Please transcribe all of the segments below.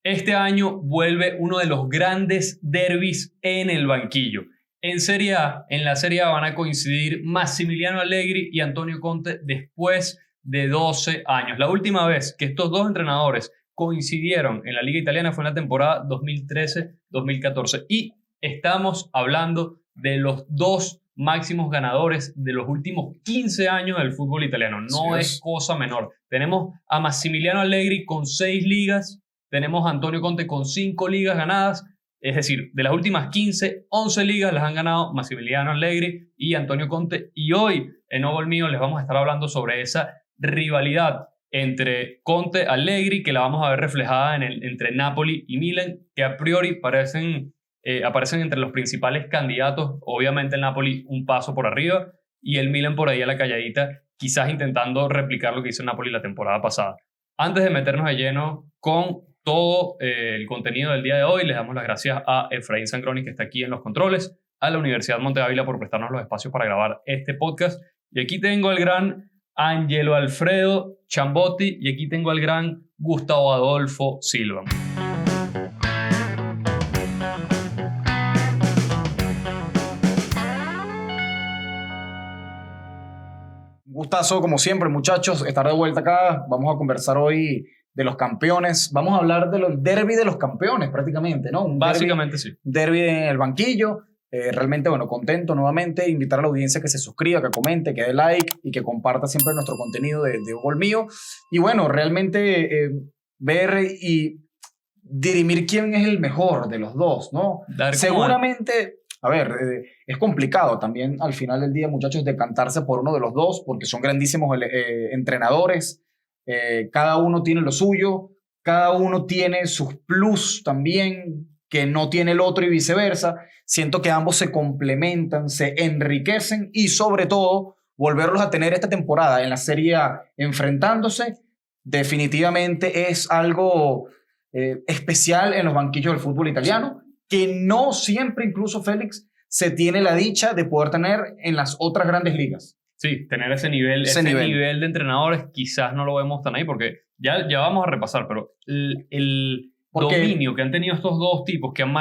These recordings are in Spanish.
Este año vuelve uno de los grandes derbis en el banquillo. En la Serie A van a coincidir Massimiliano Allegri y Antonio Conte después de 12 años. La última vez que estos dos entrenadores coincidieron en la Liga Italiana fue en la temporada 2013-2014. Y estamos hablando de los dos máximos ganadores de los últimos 15 años del fútbol italiano. No es cosa menor. Tenemos a Massimiliano Allegri con 6 ligas, tenemos a Antonio Conte con 5 ligas ganadas. Es decir, de las últimas 15, 11 ligas las han ganado Massimiliano Allegri y Antonio Conte. Y hoy, en Ovo el Mío, les vamos a estar hablando sobre esa rivalidad entre Conte y Allegri, que la vamos a ver reflejada entre Napoli y Milan, que a priori aparecen entre los principales candidatos. Obviamente el Napoli un paso por arriba y el Milan por ahí a la calladita, quizás intentando replicar lo que hizo el Napoli la temporada pasada. Antes de meternos de lleno con todo el contenido del día de hoy, les damos las gracias a Efraín Sangroni, que está aquí en los controles, a la Universidad Monte Ávila por prestarnos los espacios para grabar este podcast. Y aquí tengo al gran Angelo Alfredo Chambotti y aquí tengo al gran Gustavo Adolfo Silva. Gustazo, como siempre, muchachos, estar de vuelta acá. Vamos a conversar hoy de los campeones. Vamos a hablar del derbi de los campeones, prácticamente, ¿no? Básicamente sí. Derbi en el banquillo. Realmente, bueno, contento nuevamente. Invitar a la audiencia que se suscriba, que comente, que dé like y que comparta siempre nuestro contenido de Gol Mío. Y bueno, realmente ver y dirimir quién es el mejor de los dos, ¿no? Seguramente... A ver, es complicado también al final del día, muchachos, decantarse por uno de los dos porque son grandísimos entrenadores. Cada uno tiene lo suyo, cada uno tiene sus plus también que no tiene el otro y viceversa. Siento que ambos se complementan, se enriquecen y sobre todo volverlos a tener esta temporada en la Serie A enfrentándose definitivamente es algo especial en los banquillos del fútbol italiano. Que no siempre, incluso Félix, se tiene la dicha de poder tener en las otras grandes ligas. Sí, tener ese nivel de entrenadores quizás no lo vemos tan ahí porque ya vamos a repasar, pero el dominio que han tenido estos dos tipos han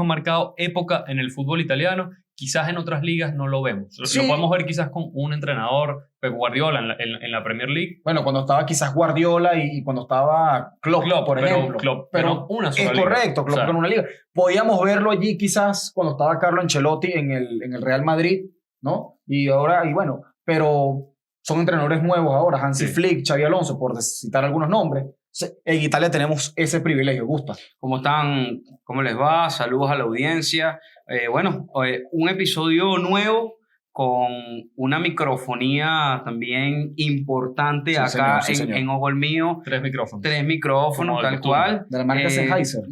marcado época en el fútbol italiano, quizás en otras ligas no lo vemos. Sí. Lo podemos ver quizás con un entrenador, Pep Guardiola, en la Premier League. Bueno, cuando estaba quizás Guardiola y cuando estaba Klopp por ejemplo. Pero una sola liga. Correcto, Klopp con una liga. Podíamos verlo allí quizás cuando estaba Carlo Ancelotti en el Real Madrid, ¿no? Y bueno, pero son entrenadores nuevos ahora, Hansi Flick, Xabi Alonso, por citar algunos nombres. En Italia tenemos ese privilegio. Gusta. ¿Cómo están? ¿Cómo les va? Saludos a la audiencia. Un episodio nuevo con una microfonía también importante acá en Ovo el Mío. 3 micrófonos. 3 micrófonos, tal cual. De la marca Sennheiser.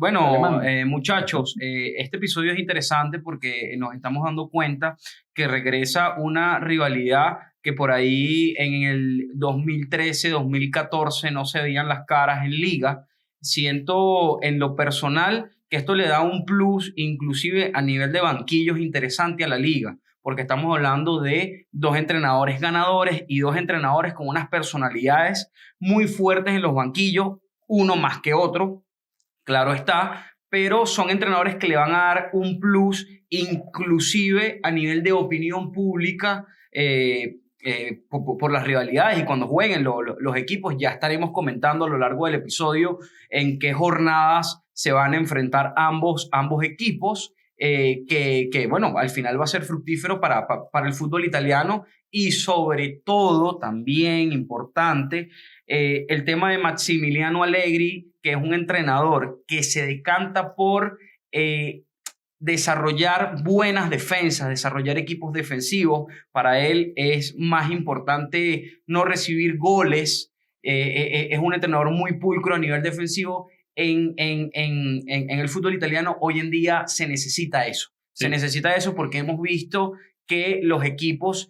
Muchachos, este episodio es interesante porque nos estamos dando cuenta que regresa una rivalidad que por ahí en el 2013, 2014 no se veían las caras en liga. Siento en lo personal que esto le da un plus, inclusive a nivel de banquillos, interesante a la liga, porque estamos hablando de 2 entrenadores ganadores y 2 entrenadores con unas personalidades muy fuertes en los banquillos, uno más que otro, claro está, pero son entrenadores que le van a dar un plus, inclusive a nivel de opinión pública, por las rivalidades, y cuando jueguen los equipos ya estaremos comentando a lo largo del episodio en qué jornadas se van a enfrentar ambos equipos, que bueno, al final va a ser fructífero para el fútbol italiano. Y sobre todo, también importante, el tema de Massimiliano Allegri, que es un entrenador que se decanta por desarrollar buenas defensas, desarrollar equipos defensivos. Para él es más importante no recibir goles. Es un entrenador muy pulcro a nivel defensivo. En el fútbol italiano hoy en día se necesita eso. Sí. Se necesita eso porque hemos visto que los equipos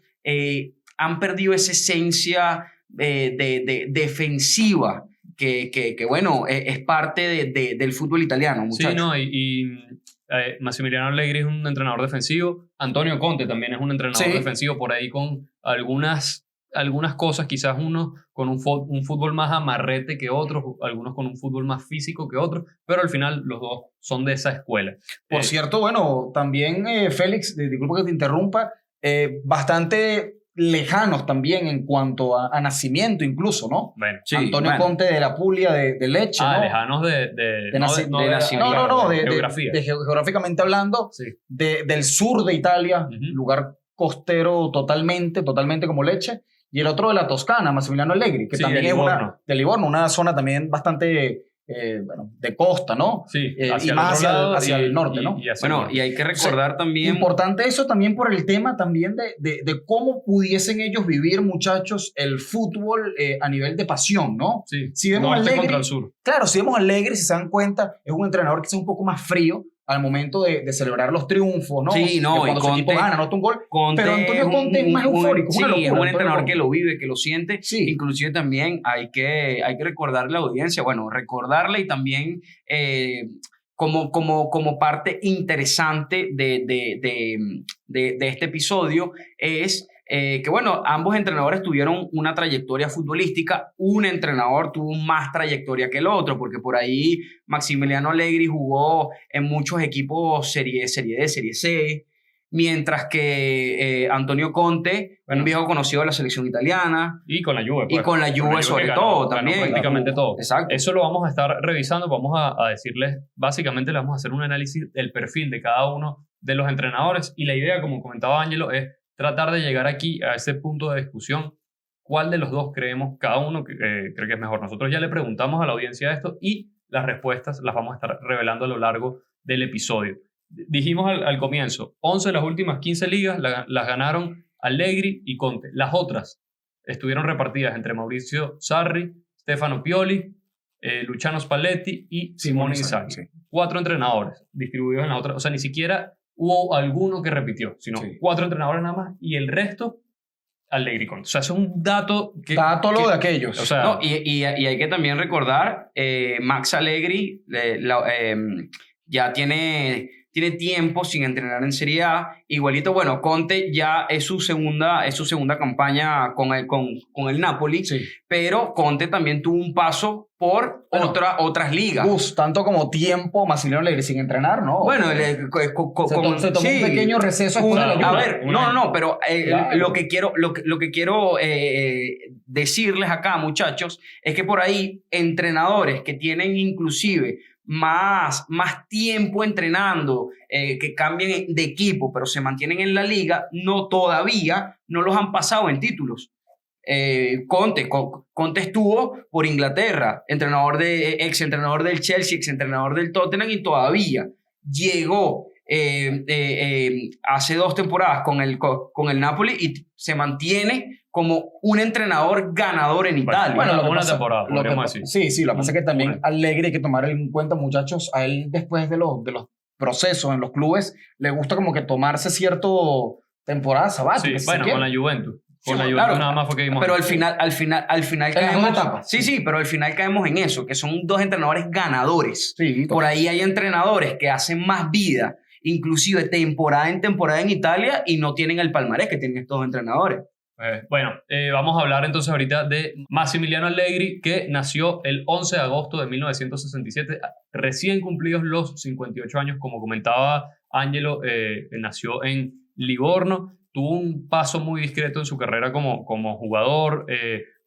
han perdido esa esencia de defensiva que bueno, es parte del fútbol italiano, muchachos. Sí, no, Massimiliano Allegri es un entrenador defensivo. Antonio Conte también es un entrenador defensivo, por ahí con algunas algunas cosas, quizás unos con un fútbol más amarrete que otros, algunos con un fútbol más físico que otros, pero al final los dos son de esa escuela. Por cierto, bueno, también Félix, disculpa que te interrumpa, bastante lejanos también en cuanto a nacimiento incluso, ¿no? Bueno, Sí, Antonio Conte de la Puglia de Leche, ¿no? lejanos de nacimiento, de geografía. geográficamente hablando, Sí. del sur de Italia, Ujú. lugar costero totalmente como Leche, y el otro de la Toscana, Massimiliano Allegri, que Sí, también de es Livorno. de Livorno, una zona también bastante, de costa, ¿no? Sí, y hacia el más otro lado hacia el norte, ¿no? y hacia el Bueno, norte. y hay que recordar también... Importante eso también por el tema también de cómo pudiesen ellos vivir, muchachos, el fútbol a nivel de pasión, ¿no? Sí, Si vemos a norte Allegri, contra el sur. claro, si vemos a Allegri, si se dan cuenta, es un entrenador que es un poco más frío al momento de celebrar los triunfos, ¿no? Sí, no, Que cuando y su equipo Conte- gana, anota un gol. Conte Pero Antonio Conte es más eufórico, es Sí, una locura, es un Antonio entrenador Conte. que lo vive, que lo siente. Sí. Inclusive también hay que recordarle a la audiencia, bueno, recordarle y también como parte interesante de este episodio es que, bueno, ambos entrenadores tuvieron una trayectoria futbolística. Un entrenador tuvo más trayectoria que el otro, porque por ahí Massimiliano Allegri jugó en muchos equipos Serie D, Serie C, mientras que Antonio Conte, un viejo conocido de la selección italiana, Y con la Juve. y con la Juve sobre que todo ganó también. prácticamente todo. Exacto. Eso lo vamos a estar revisando. Vamos a decirles, básicamente le vamos a hacer un análisis del perfil de cada uno de los entrenadores. Y la idea, como comentaba Ángelo, es tratar de llegar aquí a ese punto de discusión. ¿Cuál de los dos creemos cada uno que cree que es mejor? Nosotros ya le preguntamos a la audiencia esto y las respuestas las vamos a estar revelando a lo largo del episodio. Dijimos al comienzo, 11 de las últimas 15 ligas las ganaron Allegri y Conte. Las otras estuvieron repartidas entre Mauricio Sarri, Stefano Pioli, Luciano Spalletti y Simone Inzaghi. Sí. 4 entrenadores distribuidos en las otras. O sea, ni siquiera hubo alguno que repitió, sino Sí. 4 entrenadores nada más y el resto Allegri y Conte. O sea, eso es un dato que... Dato lo que- de aquellos. O sea, No, y hay que también recordar, Max Allegri ya tiene tiempo sin entrenar en Serie A. Igualito, bueno, Conte ya es su segunda campaña con el Napoli, sí. pero Conte también tuvo un paso por Bueno, otras ligas. Gus, tanto como tiempo Massimiliano Allegri sin entrenar, ¿no? Bueno, se tomó un pequeño receso después de la Claro, a Juve. ver, un no, año. pero Claro. lo que quiero decirles acá, muchachos, es que por ahí entrenadores que tienen inclusive más tiempo entrenando, que cambian de equipo, pero se mantienen en la liga, todavía no los han pasado en títulos. Conte estuvo por Inglaterra, ex entrenador del Chelsea, ex entrenador del Tottenham, y todavía llegó hace 2 temporadas con el Napoli y se mantiene como un entrenador ganador en Italia. Bueno, lo que una pasa- temporada, lo que podríamos pa- decir. Sí, lo que pasa es que también Bueno. Allegri hay que tomar en cuenta, muchachos, a él después de los procesos en los clubes, le gusta como que tomarse cierto temporada sabática. Sí, si bueno, se con la quiere. Juventus. Con Sí, la Juventus claro. nada más fue que vimos. Pero al final En las caemos... dos etapas. Sí, pero al final caemos en eso, que son 2 entrenadores ganadores. Sí, Por ahí hay entrenadores que hacen más vida, inclusive temporada en temporada en Italia, y no tienen el palmarés que tienen estos entrenadores. Vamos a hablar entonces ahorita de Massimiliano Allegri, que nació el 11 de agosto de 1967, recién cumplidos los 58 años, como comentaba Ángelo, nació en Livorno, tuvo un paso muy discreto en su carrera como jugador,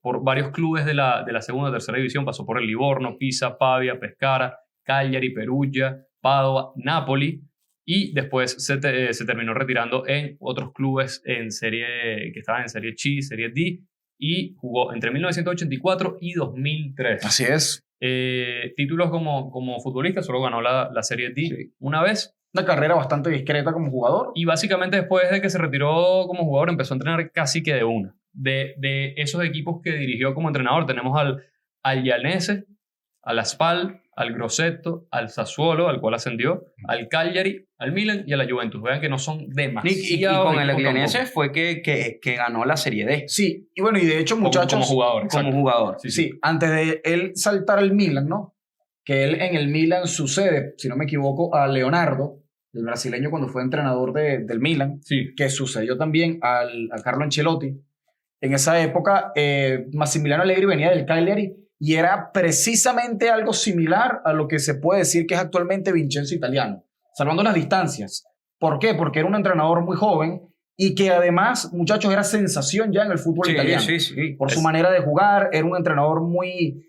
por varios clubes de la segunda o tercera división, pasó por el Livorno, Pisa, Pavia, Pescara, Cagliari, Perugia, Padova, Napoli, y después se terminó retirando en otros clubes que estaban en Serie C, Serie D, y jugó entre 1984 y 2003. Así es. Títulos como futbolista, solo ganó la Serie D una vez, Una carrera bastante discreta como jugador. y básicamente después de que se retiró como jugador empezó a entrenar casi que de una. De esos equipos que dirigió como entrenador tenemos al Llanese, al Spal, al Grosseto, al Sassuolo, al cual ascendió, al Cagliari, al Milan y a la Juventus. Vean que no son demasiados. Y con el equipos Aglianese tampoco. fue que ganó la Serie D Sí, y bueno, y de hecho, muchachos, como jugador. como exacto. jugador. sí, antes de él saltar al Milan, ¿no? Que él en el Milan sucede, si no me equivoco, a Leonardo, el brasileño cuando fue entrenador del Milan, Sí. que sucedió también a Carlo Ancelotti, en esa época, Massimiliano Allegri venía del Cagliari y era precisamente algo similar a lo que se puede decir que es actualmente Vincenzo Italiano, salvando las distancias. ¿Por qué? Porque era un entrenador muy joven y que además, muchachos, era sensación ya en el fútbol italiano. Sí. Por su manera de jugar, era un entrenador muy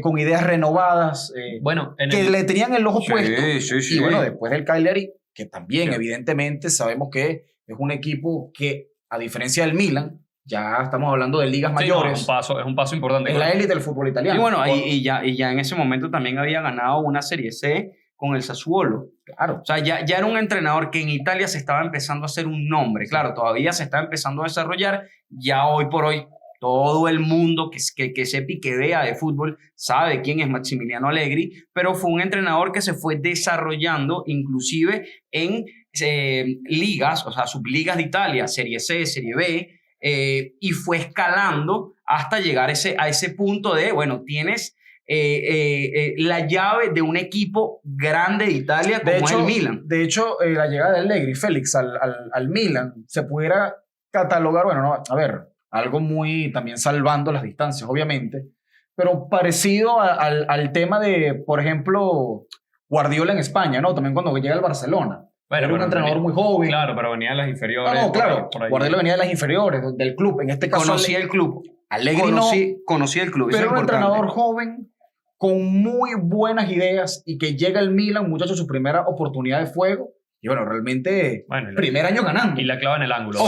con ideas renovadas, Bueno, que le tenían el ojo puesto. Sí. Y bueno, después del Cagliari, que también evidentemente sabemos que es un equipo que, a diferencia del Milan, ya estamos hablando de ligas mayores. No, es un paso importante. En la élite del fútbol italiano. Y bueno, y ya en ese momento también había ganado una Serie C con el Sassuolo. Claro. O sea, ya era un entrenador que en Italia se estaba empezando a hacer un nombre. Claro, todavía se está empezando a desarrollar. Ya hoy por hoy, todo el mundo que sepa y que vea de fútbol sabe quién es Massimiliano Allegri, pero fue un entrenador que se fue desarrollando inclusive en ligas, o sea, subligas de Italia, Serie C, Serie B, y fue escalando hasta llegar a ese punto de, bueno, tienes la llave de un equipo grande de Italia como es el Milan. De hecho, la llegada de Allegri, Félix, al Milan, se pudiera catalogar, bueno, no, a ver, algo muy, también salvando las distancias, obviamente, pero parecido al tema de, por ejemplo, Guardiola en España, ¿no? También cuando llega al Barcelona. Era un entrenador muy joven. Claro, pero venía de las inferiores. No, claro. Guardiola venía de las inferiores, del club. En este caso, conocía el club. Allegri conocía el club. Pero era un entrenador joven con muy buenas ideas y que llega al Milan, muchachos, su primera oportunidad de fuego. Y bueno, realmente, primer año ganando. Y la clava en el ángulo.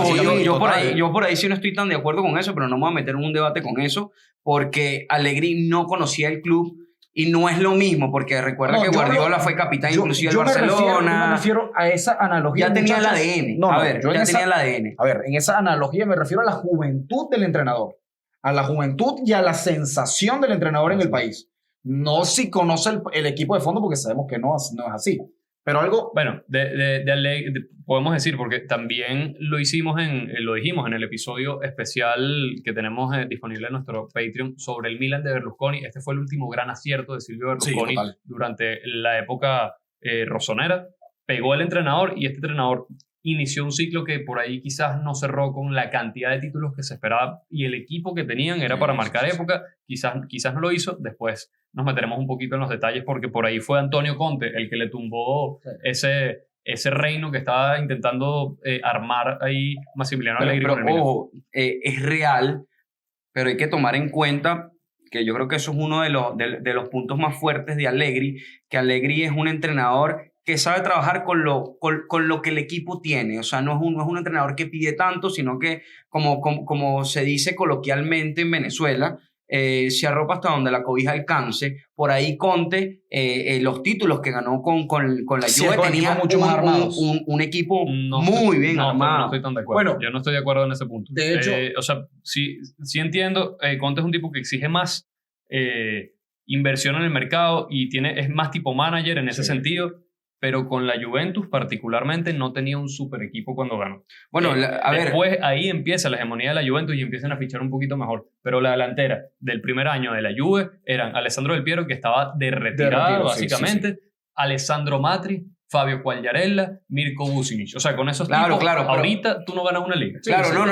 Yo por ahí sí no estoy tan de acuerdo con eso, pero no me voy a meter en un debate con eso, porque Allegri no conocía el club y no es lo mismo, porque recuerda que Guardiola fue capitán inclusive del Barcelona. Yo me refiero a esa analogía. Ya tenía el ADN. Tenía el ADN. A ver, en esa analogía me refiero a la juventud del entrenador. A la juventud y a la sensación del entrenador en el país. No si conoce el equipo de fondo, porque sabemos que no es así. Pero algo... Bueno, podemos decir, porque también lo dijimos en el episodio especial que tenemos disponible en nuestro Patreon sobre el Milan de Berlusconi. Este fue el último gran acierto de Silvio Berlusconi durante la época rossonera. Pegó el entrenador y este entrenador inició un ciclo que por ahí quizás no cerró con la cantidad de títulos que se esperaba y el equipo que tenían era para marcar época. Quizás no lo hizo. Después nos meteremos un poquito en los detalles porque por ahí fue Antonio Conte el que le tumbó ese reino que estaba intentando armar ahí Massimiliano Allegri. Ojo, es real, pero hay que tomar en cuenta que yo creo que eso es uno de los puntos más fuertes de Allegri, que Allegri es un entrenador que sabe trabajar con lo que el equipo tiene. O sea, no es un entrenador que pide tanto, sino que, como se dice coloquialmente en Venezuela, se arropa hasta donde la cobija alcance. Por ahí Conte, los títulos que ganó con la Juve, tenía mucho más armados. Un equipo muy bien armado. No estoy tan de acuerdo. Bueno, yo no estoy de acuerdo en ese punto. De hecho, o sea, sí entiendo, Conte es un tipo que exige más inversión en el mercado y es más tipo manager en ese sentido. Pero con la Juventus particularmente no tenía un super equipo cuando ganó. Bueno, después ahí empieza la hegemonía de la Juventus y empiezan a fichar un poquito mejor. Pero la delantera del primer año de la Juve eran Alessandro Del Piero, que estaba de retirada básicamente, Alessandro Matri, Fabio Quagliarella, Mirko Vucinic. O sea, con esos tipos, ahorita tú no ganas una liga.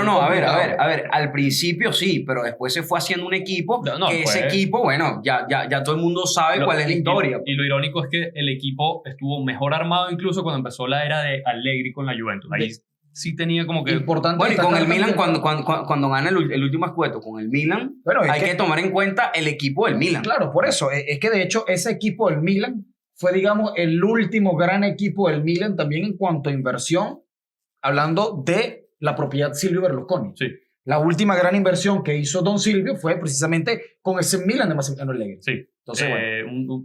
No. A ver, al principio sí, pero después se fue haciendo un equipo ese equipo, bueno, ya todo el mundo sabe cuál es la historia. Y lo irónico es que el equipo estuvo mejor armado incluso cuando empezó la era de Allegri con la Juventus. Ahí sí tenía como que... Importante. Bueno, y con el Milan, cuando gana el último escueto, con el Milan, hay que tomar en cuenta el equipo del Milan. Claro, por eso. Es que de hecho ese equipo del Milan fue, digamos, el último gran equipo del Milan también en cuanto a inversión, hablando de la propiedad Silvio Berlusconi. Sí. La última gran inversión que hizo Don Silvio fue precisamente con ese Milan de Massimiliano Allegri. Sí. Entonces,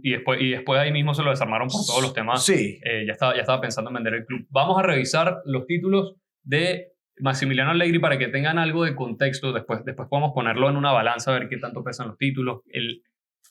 y después ahí mismo se lo desarmaron por todos los temas. Sí. Ya estaba pensando en vender el club. Vamos a revisar los títulos de Massimiliano Allegri para que tengan algo de contexto. Después podemos ponerlo en una balanza, a ver qué tanto pesan los títulos,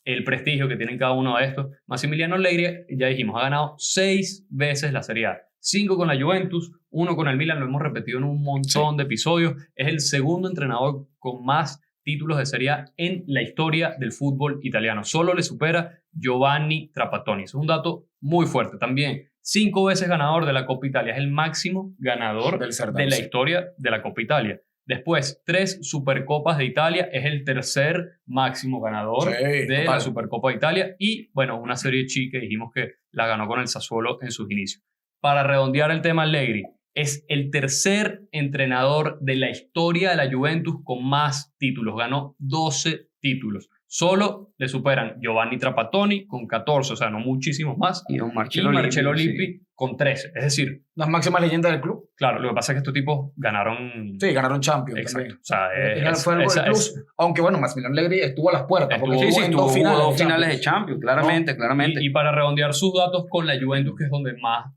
el prestigio que tienen cada uno de estos. Massimiliano Allegri, ya dijimos, ha ganado 6 veces la Serie A. 5 con la Juventus, 1 con el Milan, lo hemos repetido en un montón de episodios. Es el segundo entrenador con más títulos de Serie A en la historia del fútbol italiano. Solo le supera Giovanni Trapattoni. Eso es un dato muy fuerte. También 5 veces ganador de la Copa Italia. Es el máximo ganador de la historia de la Copa Italia. Después, 3 Supercopas de Italia, es el tercer máximo ganador de total. la Supercopa de Italia. Y bueno, una Serie C que dijimos que la ganó con el Sassuolo en sus inicios. Para redondear el tema, Allegri es el tercer entrenador de la historia de la Juventus con más títulos. Ganó 12 títulos. Solo le superan Giovanni Trapattoni con 14, o sea, no muchísimos más. Y don Marcello Lippi con 13. Es decir, Las máximas leyendas del club. claro, lo que pasa es que estos tipos ganaron... Sí, ganaron Champions. Exacto. También. O sea, Fue algo del plus. Aunque bueno, Massimiliano Allegri estuvo a las puertas. Porque Estuvo- estuvo en dos finales de Champions. Champions, claramente, claramente. Y para redondear sus datos con la Juventus, que es donde más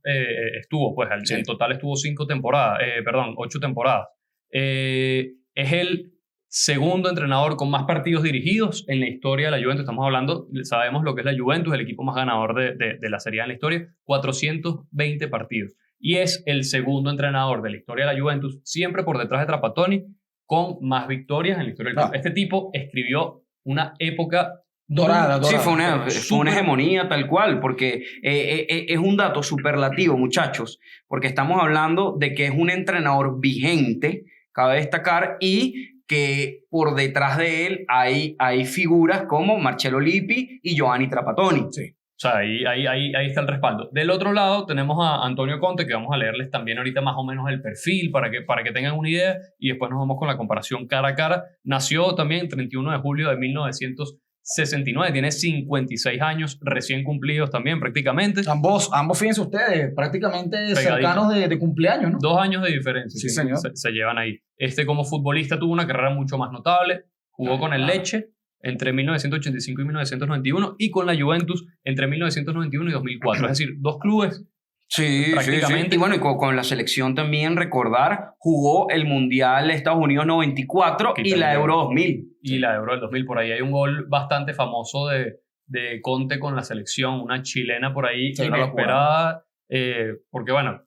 estuvo, pues Sí. en total estuvo 8 temporadas. Es el segundo entrenador con más partidos dirigidos en la historia de la Juventus. Estamos hablando, sabemos lo que es la Juventus, el equipo más ganador de la Serie A en la historia, 420 partidos. Y es el segundo entrenador de la historia de la Juventus, siempre por detrás de Trapattoni, con más victorias en la historia del club. Este tipo escribió una época Dorada. Sí, fue una Súper- hegemonía tal cual, porque es un dato superlativo, muchachos, porque estamos hablando de que es un entrenador vigente, cabe destacar, y que por detrás de él hay figuras como Marcello Lippi y Giovanni Trapattoni. Sí. O sea, ahí está el respaldo. Del otro lado tenemos a Antonio Conte, que vamos a leerles también ahorita más o menos el perfil para que tengan una idea, y después nos vamos con la comparación cara a cara. Nació también el 31 de julio de 1969, tiene 56 años recién cumplidos también prácticamente. Ambos, fíjense ustedes, prácticamente Pegadito. cercanos de cumpleaños, ¿no? 2 años de diferencia. Sí, señor. Se llevan ahí. Como futbolista tuvo una carrera mucho más notable. Jugó con el Lecce entre 1985 y 1991 y con la Juventus entre 1991 y 2004. Es decir, 2 clubes. Sí, Prácticamente. sí. Y bueno, y con la selección también, recordar, jugó el Mundial de Estados Unidos 94 y la Euro 2000. Y la Euro del 2000. Por ahí hay un gol bastante famoso de Conte con la selección, una chilena por ahí Sí, inesperada. Porque bueno,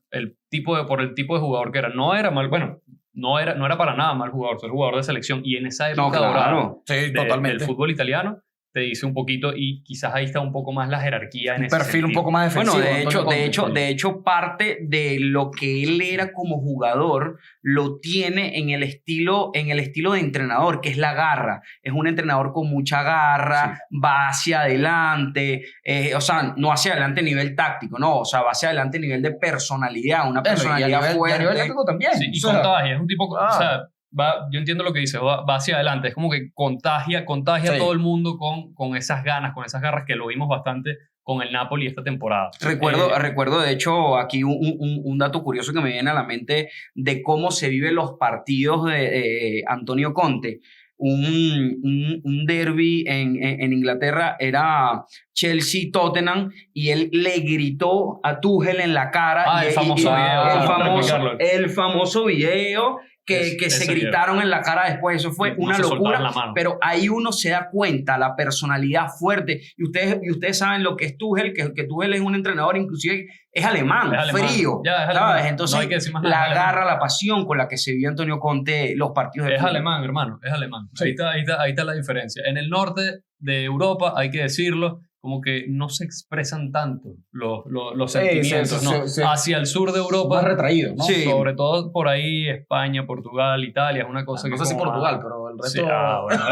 por el tipo de jugador que era, no era mal, bueno, no era para nada mal jugador, ser jugador de selección. Y en esa época dorada claro. Sí, totalmente. del fútbol italiano, te dice un poquito, y quizás ahí está un poco más la jerarquía en Un ese perfil un sentido. poco más defensivo. Bueno, Antonio Conte. de hecho, parte de lo que él era como jugador lo tiene en el estilo de entrenador, que es la garra. Es un entrenador con mucha garra, va hacia adelante, o sea, no hacia adelante a nivel táctico, no, o sea, va hacia adelante a nivel de personalidad, una personalidad y a fuerte. nivel táctico también. Sí, y O sea, contagia, es un tipo, o sea, yo entiendo lo que dice, va hacia adelante, es como que contagia Sí. a todo el mundo con esas ganas, con esas garras, que lo vimos bastante con el Napoli esta temporada. Recuerdo, de hecho, aquí un dato curioso que me viene a la mente de cómo se viven los partidos de Antonio Conte. Un derby en Inglaterra era Chelsea-Tottenham y él le gritó a Tuchel en la cara. El famoso video. El famoso video que Ese se video. gritaron en la cara después. Eso fue No una se soltaron locura. la mano. Pero ahí uno se da cuenta la personalidad fuerte. Y ustedes saben lo que es Tuchel, que Tuchel es un entrenador, inclusive es alemán, Es alemán. frío. Ya, es ¿sabes? alemán. Entonces, No hay que decir más nada, la es alemán. garra, la pasión con la que se vio Antonio Conte los partidos de Es fútbol. alemán, hermano, es alemán. Sí. Ahí está la diferencia. En el norte de Europa, hay que decirlo, como que no se expresan tanto los Sí, sentimientos, sí, ¿no? sí. Hacia el sur de más Europa, retraído, ¿no? Sí. sobre todo por ahí, España, Portugal, Italia, es una cosa No que sé si como Portugal, más- pero el Sí, resto... bueno.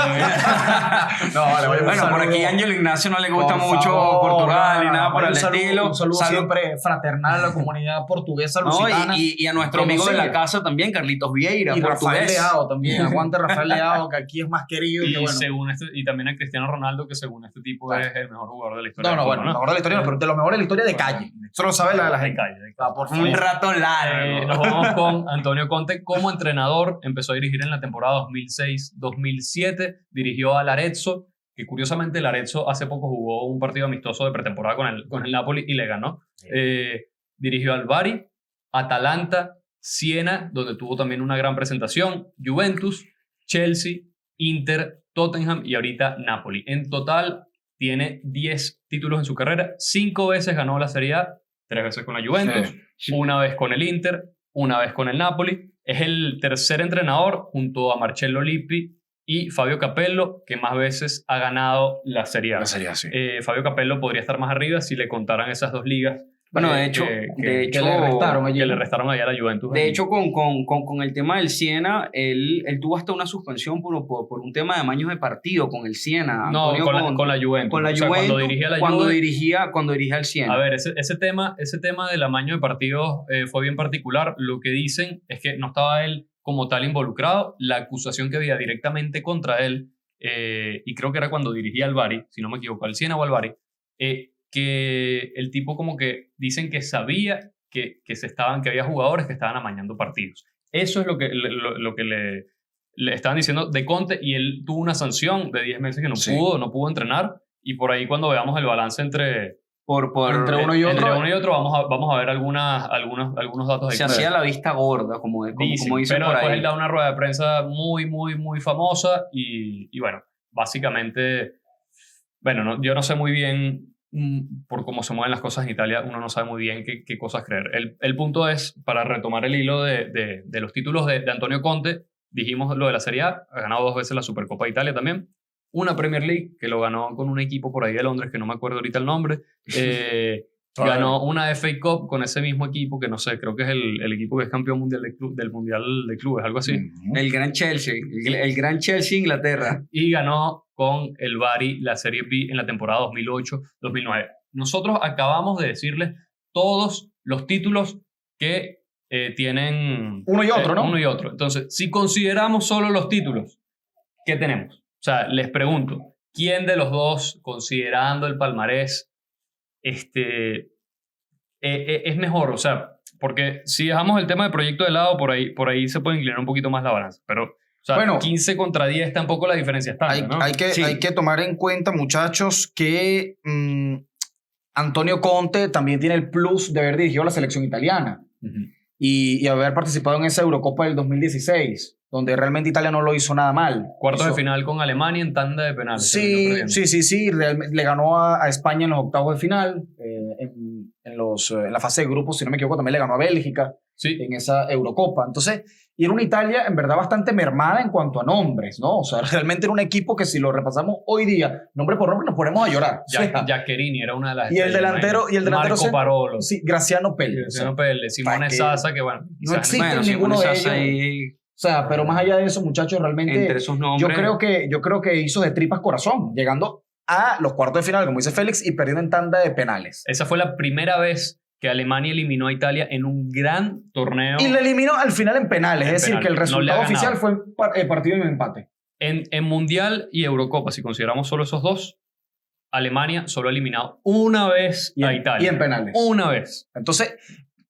No, vale, vaya, un Bueno, por saludo. aquí a Ángel Ignacio no le gusta Por mucho favor, Portugal ni nada por vaya, el un saludo, estilo. Un saludo Salud. siempre fraternal a la comunidad portuguesa No, lusitana. y a nuestro que nos amigo de la sigue. casa también, Carlitos Vieira, Y Rafael portugués. Leao también. Aguante Rafael Leao, que aquí es más querido. Y, que bueno. y también a Cristiano Ronaldo, que según este tipo Claro. es el mejor jugador de la historia. No, del fútbol, bueno, lo mejor de la historia, no, pero de lo mejor de la historia de calle. Eso lo sabe la de gente. calle. Ah, por favor. Un rato largo. Nos vamos con Antonio Conte como entrenador. Empezó a dirigir en la temporada 2006-2007. Dirigió al Arezzo, que curiosamente el Arezzo hace poco jugó un partido amistoso de pretemporada con el Napoli y le ganó. Dirigió al Bari, Atalanta, Siena, donde tuvo también una gran presentación, Juventus, Chelsea, Inter, Tottenham y ahorita Napoli. En total tiene 10 títulos en su carrera. 5 veces ganó la Serie A, 3 veces con la Juventus, una vez con el Inter, una vez con el Napoli. Es el tercer entrenador junto a Marcello Lippi y Fabio Capello que más veces ha ganado la Serie A. La Serie A, sí. Fabio Capello podría estar más arriba si le contaran esas 2 ligas Bueno, de hecho, que le restaron allí. Que le restaron allá a la Juventus. De hecho, con el tema del Siena, él tuvo hasta una suspensión por un tema de amaños de partido con el Siena. No, Antonio con la Juventus. Con la O sea, Juventus, cuando dirigía la cuando Juve. dirigía el Siena. A ver, ese tema del amaño de partidos fue bien particular. Lo que dicen es que no estaba él como tal involucrado. La acusación que había directamente contra él, y creo que era cuando dirigía al Bari, si no me equivoco, al Siena o al Bari, que el tipo como que dicen que sabía que había jugadores que estaban amañando partidos. Eso es lo que le estaban diciendo de Conte, y él tuvo una sanción de 10 meses que no pudo entrenar, y por ahí cuando veamos el balance entre uno y otro, vamos a ver algunos datos. Se hacía la vista gorda, como dicen pero por después ahí. él da una rueda de prensa muy, muy, muy famosa, y bueno, básicamente, bueno, yo no sé muy bien, por cómo se mueven las cosas en Italia, uno no sabe muy bien qué cosas creer. El punto es, para retomar el hilo de los títulos de Antonio Conte, dijimos lo de la Serie A, ha ganado 2 veces la Supercopa de Italia también, una Premier League que lo ganó con un equipo por ahí de Londres, que no me acuerdo ahorita el nombre, ganó una FA Cup con ese mismo equipo, que no sé, creo que es el equipo que es campeón mundial del Mundial de Clubes, algo así. El Gran Chelsea, el Gran Chelsea Inglaterra. Y ganó con el Bari la Serie B en la temporada 2008-2009. Nosotros acabamos de decirles todos los títulos que tienen... Uno y otro, ¿no? Uno y otro. Entonces, si consideramos solo los títulos, ¿qué tenemos? O sea, les pregunto, ¿quién de los dos, considerando el palmarés, es mejor? O sea, porque si dejamos el tema de proyecto de lado, por ahí se puede inclinar un poquito más la balanza. Pero, o sea, bueno, 15 contra 10 tampoco la diferencia está, ¿no? Hay que tomar en cuenta, muchachos, que Antonio Conte también tiene el plus de haber dirigido la selección italiana y haber participado en esa Eurocopa del 2016. Donde realmente Italia no lo hizo nada mal. Cuartos de final con Alemania en tanda de penales. Sí. Realmente le ganó a España en los octavos de final. En la fase de grupos, si no me equivoco, también le ganó a Bélgica en esa Eurocopa. Entonces, y era una Italia en verdad bastante mermada en cuanto a nombres, ¿no? O sea, realmente era un equipo que si lo repasamos hoy día, nombre por nombre, nos ponemos a llorar. Giaccherini era una de las... Y el delantero Marco Parolo. Sí, Graziano Pelle. Simone Sasa, que bueno... No existe ninguno de ellos. O sea, pero más allá de eso, muchachos, realmente entre esos nombres, yo creo que hizo de tripas corazón, llegando a los cuartos de final, como dice Félix, y perdiendo en tanda de penales. Esa fue la primera vez que Alemania eliminó a Italia en un gran torneo. Y le eliminó al final en penales, es decir, que el resultado oficial fue partido en empate. En Mundial y Eurocopa, si consideramos solo esos dos, Alemania solo ha eliminado una vez a Italia. Y en penales. Una vez. Entonces...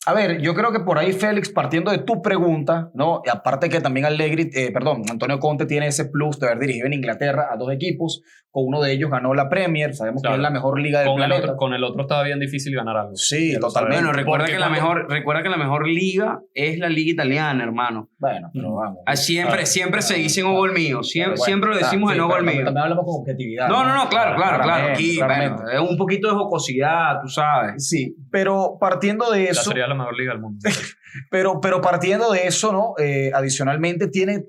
A ver, yo creo que por ahí, Félix, partiendo de tu pregunta, ¿no? Y aparte que también Antonio Conte tiene ese plus de haber dirigido en Inglaterra a 2 equipos, con uno de ellos ganó la Premier, sabemos que es la mejor liga del planeta. Con el otro estaba bien difícil ganar algo. Sí, totalmente. Bueno, recuerda que la mejor liga es la liga italiana, hermano. Bueno, pero vamos. Siempre se dice en gol mío, siempre lo decimos en gol mío. También hablamos con objetividad. No, claro. Aquí, bueno, es un poquito de jocosidad, tú sabes. Sí, pero partiendo de eso... Sería la mejor liga del mundo. pero partiendo de eso, ¿no? Adicionalmente tiene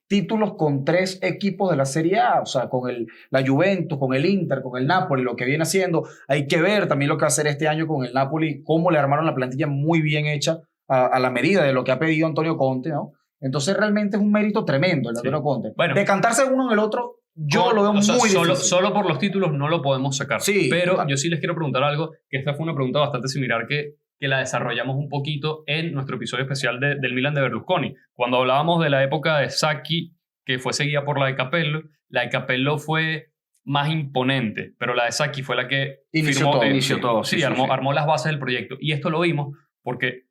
títulos con 3 equipos de la Serie A, o sea, con la Juventus, con el Inter, con el Napoli, lo que viene haciendo. Hay que ver también lo que va a hacer este año con el Napoli, cómo le armaron la plantilla muy bien hecha a la medida de lo que ha pedido Antonio Conte, ¿no? Entonces realmente es un mérito tremendo el de Antonio Conte. Bueno, decantarse uno en el otro, yo lo veo muy difícil. Solo por los títulos no lo podemos sacar. Sí, pero total. Yo sí les quiero preguntar algo, que esta fue una pregunta bastante similar que la desarrollamos un poquito en nuestro episodio especial del Milan de Berlusconi. Cuando hablábamos de la época de Sacchi, que fue seguida por la de Capello fue más imponente, pero la de Sacchi fue la que inició todo. Sí, armó las bases del proyecto. Y esto lo vimos porque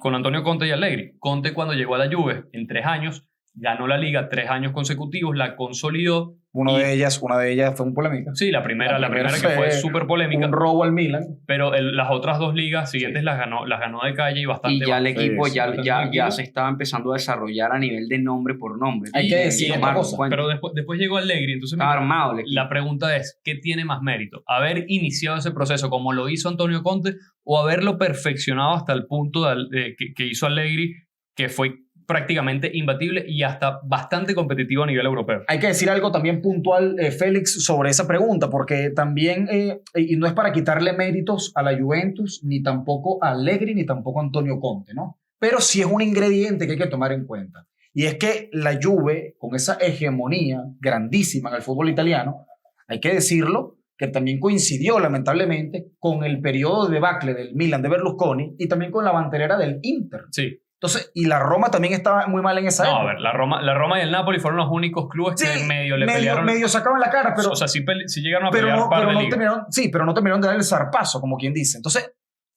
con Antonio Conte y Allegri, Conte cuando llegó a la Juve en 3 años, ganó la liga 3 años consecutivos, la consolidó. Una de ellas fue un polémica. Sí, la primera que fue súper polémica. Un robo al Milan. Pero las otras 2 ligas siguientes las ganó de calle y bastante. Y ya el equipo ya se estaba empezando a desarrollar a nivel de nombre por nombre. Hay que decir otra cosa. Pero después llegó Allegri, entonces estaba armado el equipo. La pregunta es, ¿qué tiene más mérito? ¿Haber iniciado ese proceso como lo hizo Antonio Conte o haberlo perfeccionado hasta el punto que hizo Allegri, que fue prácticamente imbatible y hasta bastante competitivo a nivel europeo. Hay que decir algo también puntual, Félix, sobre esa pregunta, porque también, y no es para quitarle méritos a la Juventus, ni tampoco a Allegri, ni tampoco a Antonio Conte, ¿no? Pero sí es un ingrediente que hay que tomar en cuenta. Y es que la Juve, con esa hegemonía grandísima en el fútbol italiano, hay que decirlo, que también coincidió lamentablemente con el periodo de debacle del Milan de Berlusconi y también con la banderera del Inter. Sí. Entonces, y la Roma también estaba muy mal en esa época. No, a ver, la Roma y el Napoli fueron los únicos clubes que medio le pelearon. Medio sacaban la cara, pero... O sea, sí llegaron a pelear par de ligas. Pero no terminaron de dar el zarpazo, como quien dice. Entonces,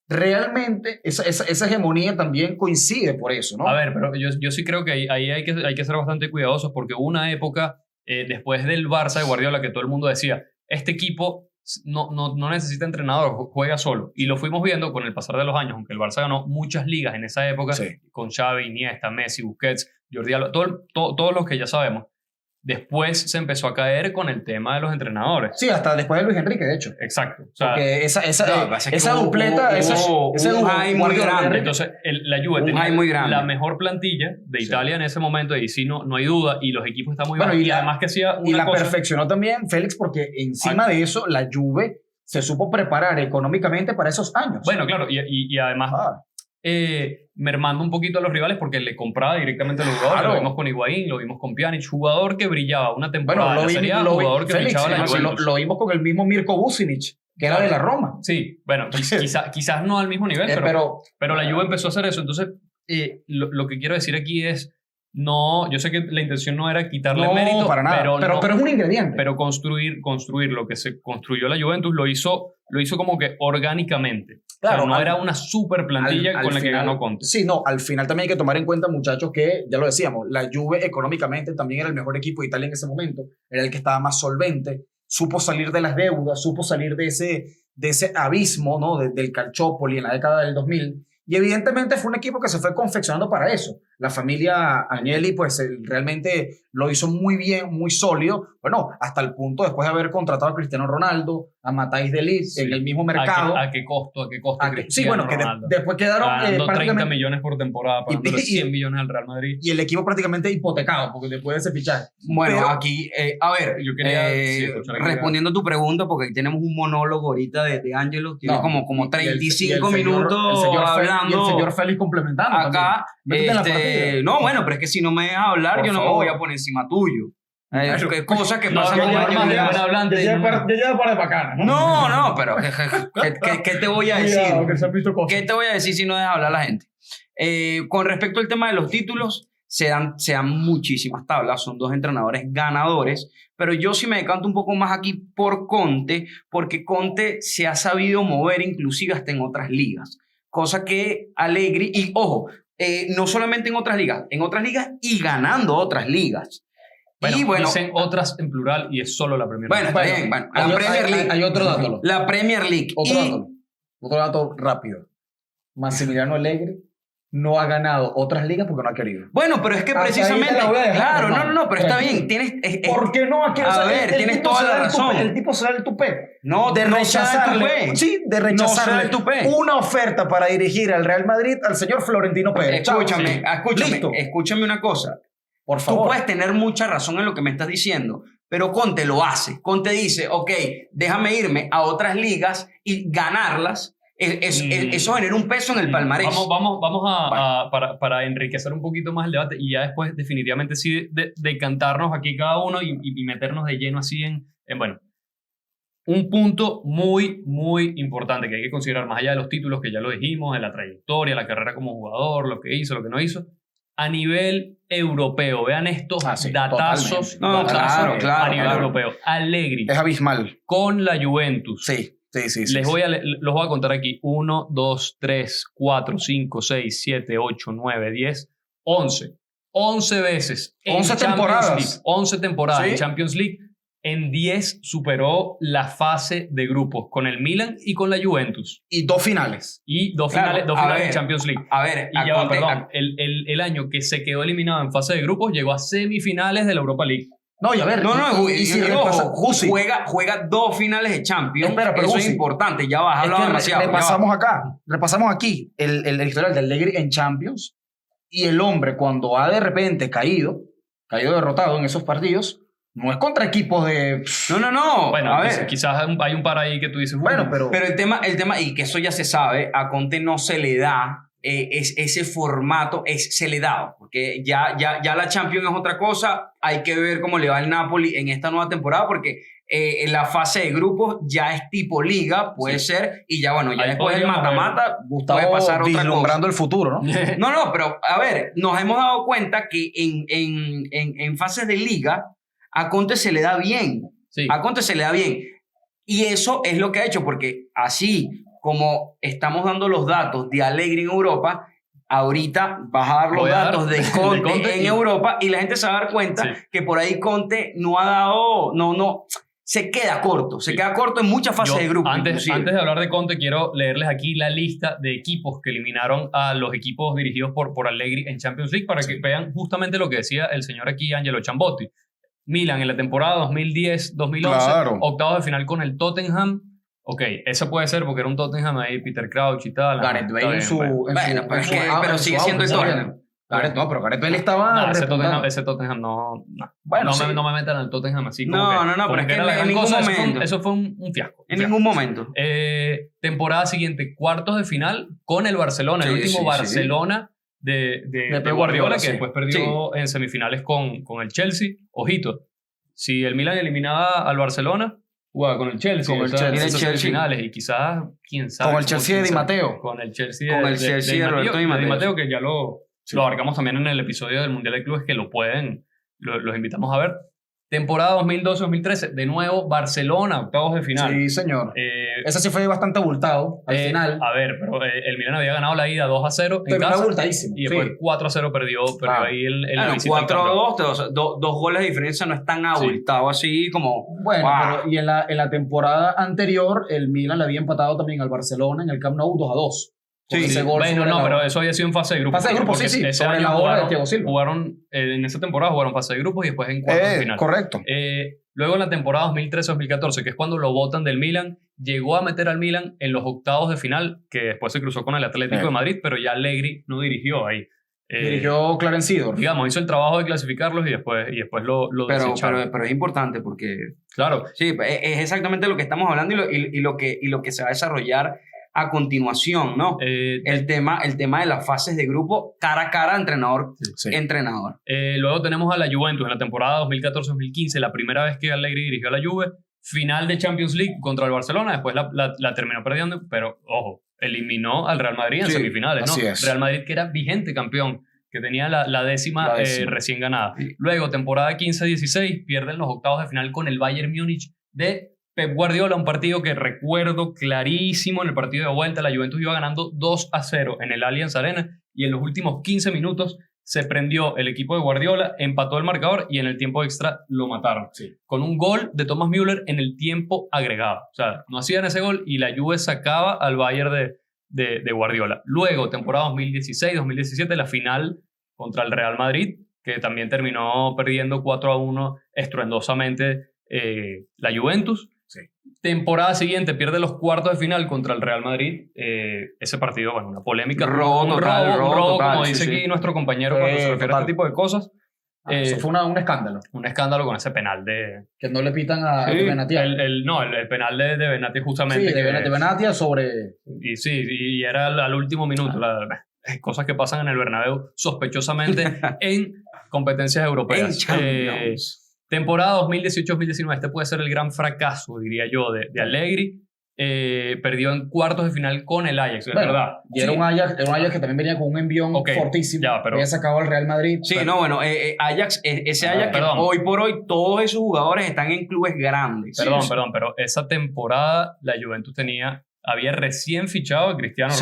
realmente esa hegemonía también coincide por eso, ¿no? A ver, pero yo sí creo que ahí hay que ser bastante cuidadosos porque hubo una época después del Barça de Guardiola que todo el mundo decía, este equipo no necesita entrenador, juega solo. Y lo fuimos viendo con el pasar de los años, aunque el Barça ganó muchas ligas en esa época, sí, con Xavi, Iniesta, Messi, Busquets, Jordi Alba, todos los que ya sabemos. Después se empezó a caer con el tema de los entrenadores. Sí, hasta después de Luis Enrique, de hecho. Exacto. O sea, porque esa dupleta, ese high muy grande. Entonces, la Juve tenía la mejor plantilla de Italia en ese momento, y sí, no hay duda, y los equipos están muy bajos. Y además que hacía una y la cosa... perfeccionó también, Félix, porque encima de eso, la Juve se supo preparar económicamente para esos años. Bueno, claro, y además... mermando un poquito a los rivales porque le compraba directamente a los jugadores. Claro. Lo vimos con Higuaín, lo vimos con Pjanic, jugador que brillaba una temporada. Bueno, jugador que Félix, brillaba la Juventus. lo vimos con el mismo Mirko Vucinic, que era de la Roma. Sí, bueno, quizás no al mismo nivel, pero la Juve empezó a hacer eso. Entonces, lo que quiero decir aquí es, no, yo sé que la intención no era quitarle mérito, para nada, pero es un ingrediente. Pero construir lo que se construyó la Juventus lo hizo como que orgánicamente. Claro, o sea, no era una super plantilla con la que ganó Conte. Sí, no, al final también hay que tomar en cuenta, muchachos, que ya lo decíamos, la Juve económicamente también era el mejor equipo de Italia en ese momento, era el que estaba más solvente, supo salir de las deudas, supo salir de ese abismo, ¿no? del Calciopoli en la década del 2000. Y evidentemente fue un equipo que se fue confeccionando para eso. La familia Agnelli pues realmente lo hizo muy bien, muy sólido. Bueno, hasta el punto después de haber contratado a Cristiano Ronaldo, a Matthijs de Ligt en el mismo mercado. ¿A qué costo? Sí, bueno, que después quedaron ganando 30 millones por temporada, pagándole 100 millones al Real Madrid. Y el equipo prácticamente hipotecado, porque después de ese fichaje. Bueno, pero, aquí, a ver, yo quería respondiendo a tu pregunta, porque aquí tenemos un monólogo ahorita de Ángelo, tiene como 35 minutos hablando. Y el señor Félix complementando acá. No, bueno, pero es que si no me dejas hablar, yo no me voy a poner encima tuyo. Cosas que pasan con hablante. Yo llevo para bacana. No, pero ¿qué te voy a decir? ¿Qué te voy a decir si no dejas hablar a la gente? Con respecto al tema de los títulos, se dan muchísimas tablas, son dos entrenadores ganadores, pero yo sí me decanto un poco más aquí por Conte, porque Conte se ha sabido mover inclusive hasta en otras ligas, cosa que Allegri, y ojo, no solamente en otras ligas y ganando otras ligas. Bueno, dicen otras en plural y es solo la Premier League. Bueno, está bien. Bueno, la Premier League. Hay otro dato. La Premier League. Otro dato rápido. Massimiliano Allegri no ha ganado otras ligas porque no ha querido. Bueno, pero es que precisamente... Claro, no, pero está bien. ¿Por qué no ha querido? A ver, tienes toda la razón. El tipo se da el tupé. No, de rechazarle. Sí, de rechazarle una oferta para dirigir al Real Madrid al señor Florentino Pérez. Escúchame una cosa. Por favor. Tú puedes tener mucha razón en lo que me estás diciendo, pero Conte lo hace. Conte dice, ok, déjame irme a otras ligas y ganarlas. Eso genera un peso en el palmarés. Vamos para enriquecer un poquito más el debate y ya después definitivamente sí decantarnos aquí cada uno y meternos de lleno así en bueno, un punto muy, muy importante que hay que considerar más allá de los títulos que ya lo dijimos, de la trayectoria, la carrera como jugador, lo que hizo, lo que no hizo. A nivel europeo, vean estos datazos, a nivel europeo. Allegri. Es abismal. Con la Juventus. Sí. Los voy a contar aquí. 1, 2, 3, 4, 5, 6, 7, 8, 9, 10, 11. 11 veces. 11 temporadas. 11 temporadas en Champions League. En 10 superó la fase de grupos con el Milan y con la Juventus. Y 2 finales. Dos finales de Champions League. El año que se quedó eliminado en fase de grupos llegó a semifinales de la Europa League. No, y a ver. Juega 2 finales de Champions. Eso es importante. Ya vas, hablado demasiado. Repasamos aquí el historial de Allegri en Champions. Y el hombre, cuando ha de repente caído derrotado en esos partidos, no es contra equipos de... No. Bueno, a ver. quizás hay un par ahí que tú dices, Bueno, pero el tema, y que eso ya se sabe, a Conte no se le da ese formato, se le da, porque ya la Champions es otra cosa, hay que ver cómo le va el Napoli en esta nueva temporada, porque en la fase de grupos ya es tipo liga, puede ser, y ya bueno, ya ahí después del mata-mata puede Gustavo pasar otra cosa. vislumbrando el futuro, ¿no? No, pero a ver, nos hemos dado cuenta que en fases de liga a Conte se le da bien. Sí. A Conte se le da bien. Y eso es lo que ha hecho, porque así como estamos dando los datos de Allegri en Europa, ahorita vas a dar los datos de Conte en Europa y la gente se va a dar cuenta que por ahí Conte no ha dado, se queda corto, en muchas fases de grupo. Antes de hablar de Conte, quiero leerles aquí la lista de equipos que eliminaron a los equipos dirigidos por Allegri en Champions League para que vean justamente lo que decía el señor aquí, Angelo Chambotti. Milan en la temporada 2010-2011, Claro. octavos de final con el Tottenham. Ok, eso puede ser porque era un Tottenham ahí, Peter Crouch y tal. Gareth Bale en su... Pero sigue siendo el Tottenham. No, pero Gareth Bale estaba... Ese Tottenham no. Bueno, no me metan al Tottenham así. No, pero es que en ningún momento. Eso fue un fiasco. En ningún momento. Temporada siguiente, cuartos de final con el Barcelona, el último Barcelona de Pep Guardiola, que después perdió en semifinales con el Chelsea. Ojito, si el Milan eliminaba al Barcelona, jugaba con el Chelsea. Con el Chelsea. Finales, y quizás, quién sabe. Con el Chelsea de Di Matteo. Con el Chelsea de Roberto Di Matteo, que ya lo abarcamos también en el episodio del Mundial de Clubes, que los invitamos a ver. Temporada 2012-2013, de nuevo Barcelona, octavos de final. Sí, señor. Ese sí fue bastante abultado al final. A ver, pero el Milan había ganado la ida 2-0 en Pero casa. abultadísimo. Y después 4-0 perdió ahí el Claro, 4-2, dos goles de diferencia no es tan abultado así como... Bueno, pero y en la temporada anterior, el Milan le había empatado también al Barcelona en el Camp Nou 2-2. Ese gol pero eso había sido en fase de grupos. Fase de grupos, sí. Ese sobre año la hora de Thiago Silva. Jugaron, en esa temporada jugaron fase de grupos y después en cuartos de final. Correcto. Luego en la temporada 2013-2014, que es cuando lo botan del Milan, llegó a meter al Milan en los octavos de final, que después se cruzó con el Atlético de Madrid, pero ya Allegri no dirigió ahí. Dirigió Clarence Seedorf. Digamos, hizo el trabajo de clasificarlos y después lo desecharon. Pero es importante porque... Claro. Sí, es exactamente lo que estamos hablando y lo que se va a desarrollar a continuación, ¿no? El tema de las fases de grupo cara a cara, entrenador. Luego tenemos a la Juventus en la temporada 2014-2015, la primera vez que Allegri dirigió a la Juve, final de Champions League contra el Barcelona, después la terminó perdiendo, pero ojo, eliminó al Real Madrid en semifinales, ¿no? Así es. Real Madrid, que era vigente campeón, que tenía la décima recién ganada. Sí. Luego, temporada 15-16, pierden los octavos de final con el Bayern Múnich de Pep Guardiola, un partido que recuerdo clarísimo. En el partido de vuelta, la Juventus iba ganando 2-0 en el Allianz Arena y en los últimos 15 minutos se prendió el equipo de Guardiola, empató el marcador y en el tiempo extra lo mataron. Sí. Con un gol de Thomas Müller en el tiempo agregado. O sea, no hacían ese gol y la Juve sacaba al Bayern de Guardiola. Luego, temporada 2016-2017, la final contra el Real Madrid, que también terminó perdiendo 4-1 estruendosamente la Juventus. Sí. Temporada siguiente pierde los cuartos de final contra el Real Madrid. Ese partido, bueno, una polémica. Robo un total, como sí, dice sí. aquí nuestro compañero cuando se refiere a este tipo de cosas. Eso fue un escándalo. Un escándalo con ese penal de... Que no le pitan a Benatia. El penal de Benatia justamente. Sí, de Benatia sobre... Y sí, y era al último minuto. Cosas que pasan en el Bernabéu sospechosamente en competencias europeas. Temporada 2018-2019, este puede ser el gran fracaso, diría yo, de Allegri. Perdió en cuartos de final con el Ajax, es verdad. Y era un Ajax que también venía con un envión fortísimo. Pero había sacado al Real Madrid. Sí, Ajax, ese Ajax que hoy por hoy todos esos jugadores están en clubes grandes. Perdón, pero esa temporada la Juventus había recién fichado a Cristiano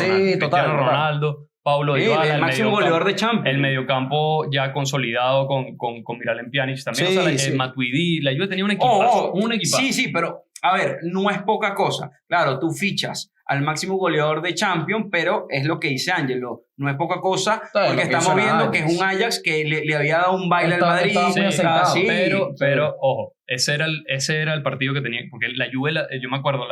Ronaldo. Paulo Dybala, el máximo goleador de Champions. El mediocampo ya consolidado con Miralem Pjanic también. Matuidi, la Juve tenía un equipazo. Sí, pero a ver, no es poca cosa. Claro, tú fichas al máximo goleador de Champions, pero es lo que dice Angelo, no es poca cosa, porque estamos viendo que es un Ajax que le había dado un baile al Madrid. Pero ojo, ese era el partido que tenía, porque la Juve, yo me acuerdo,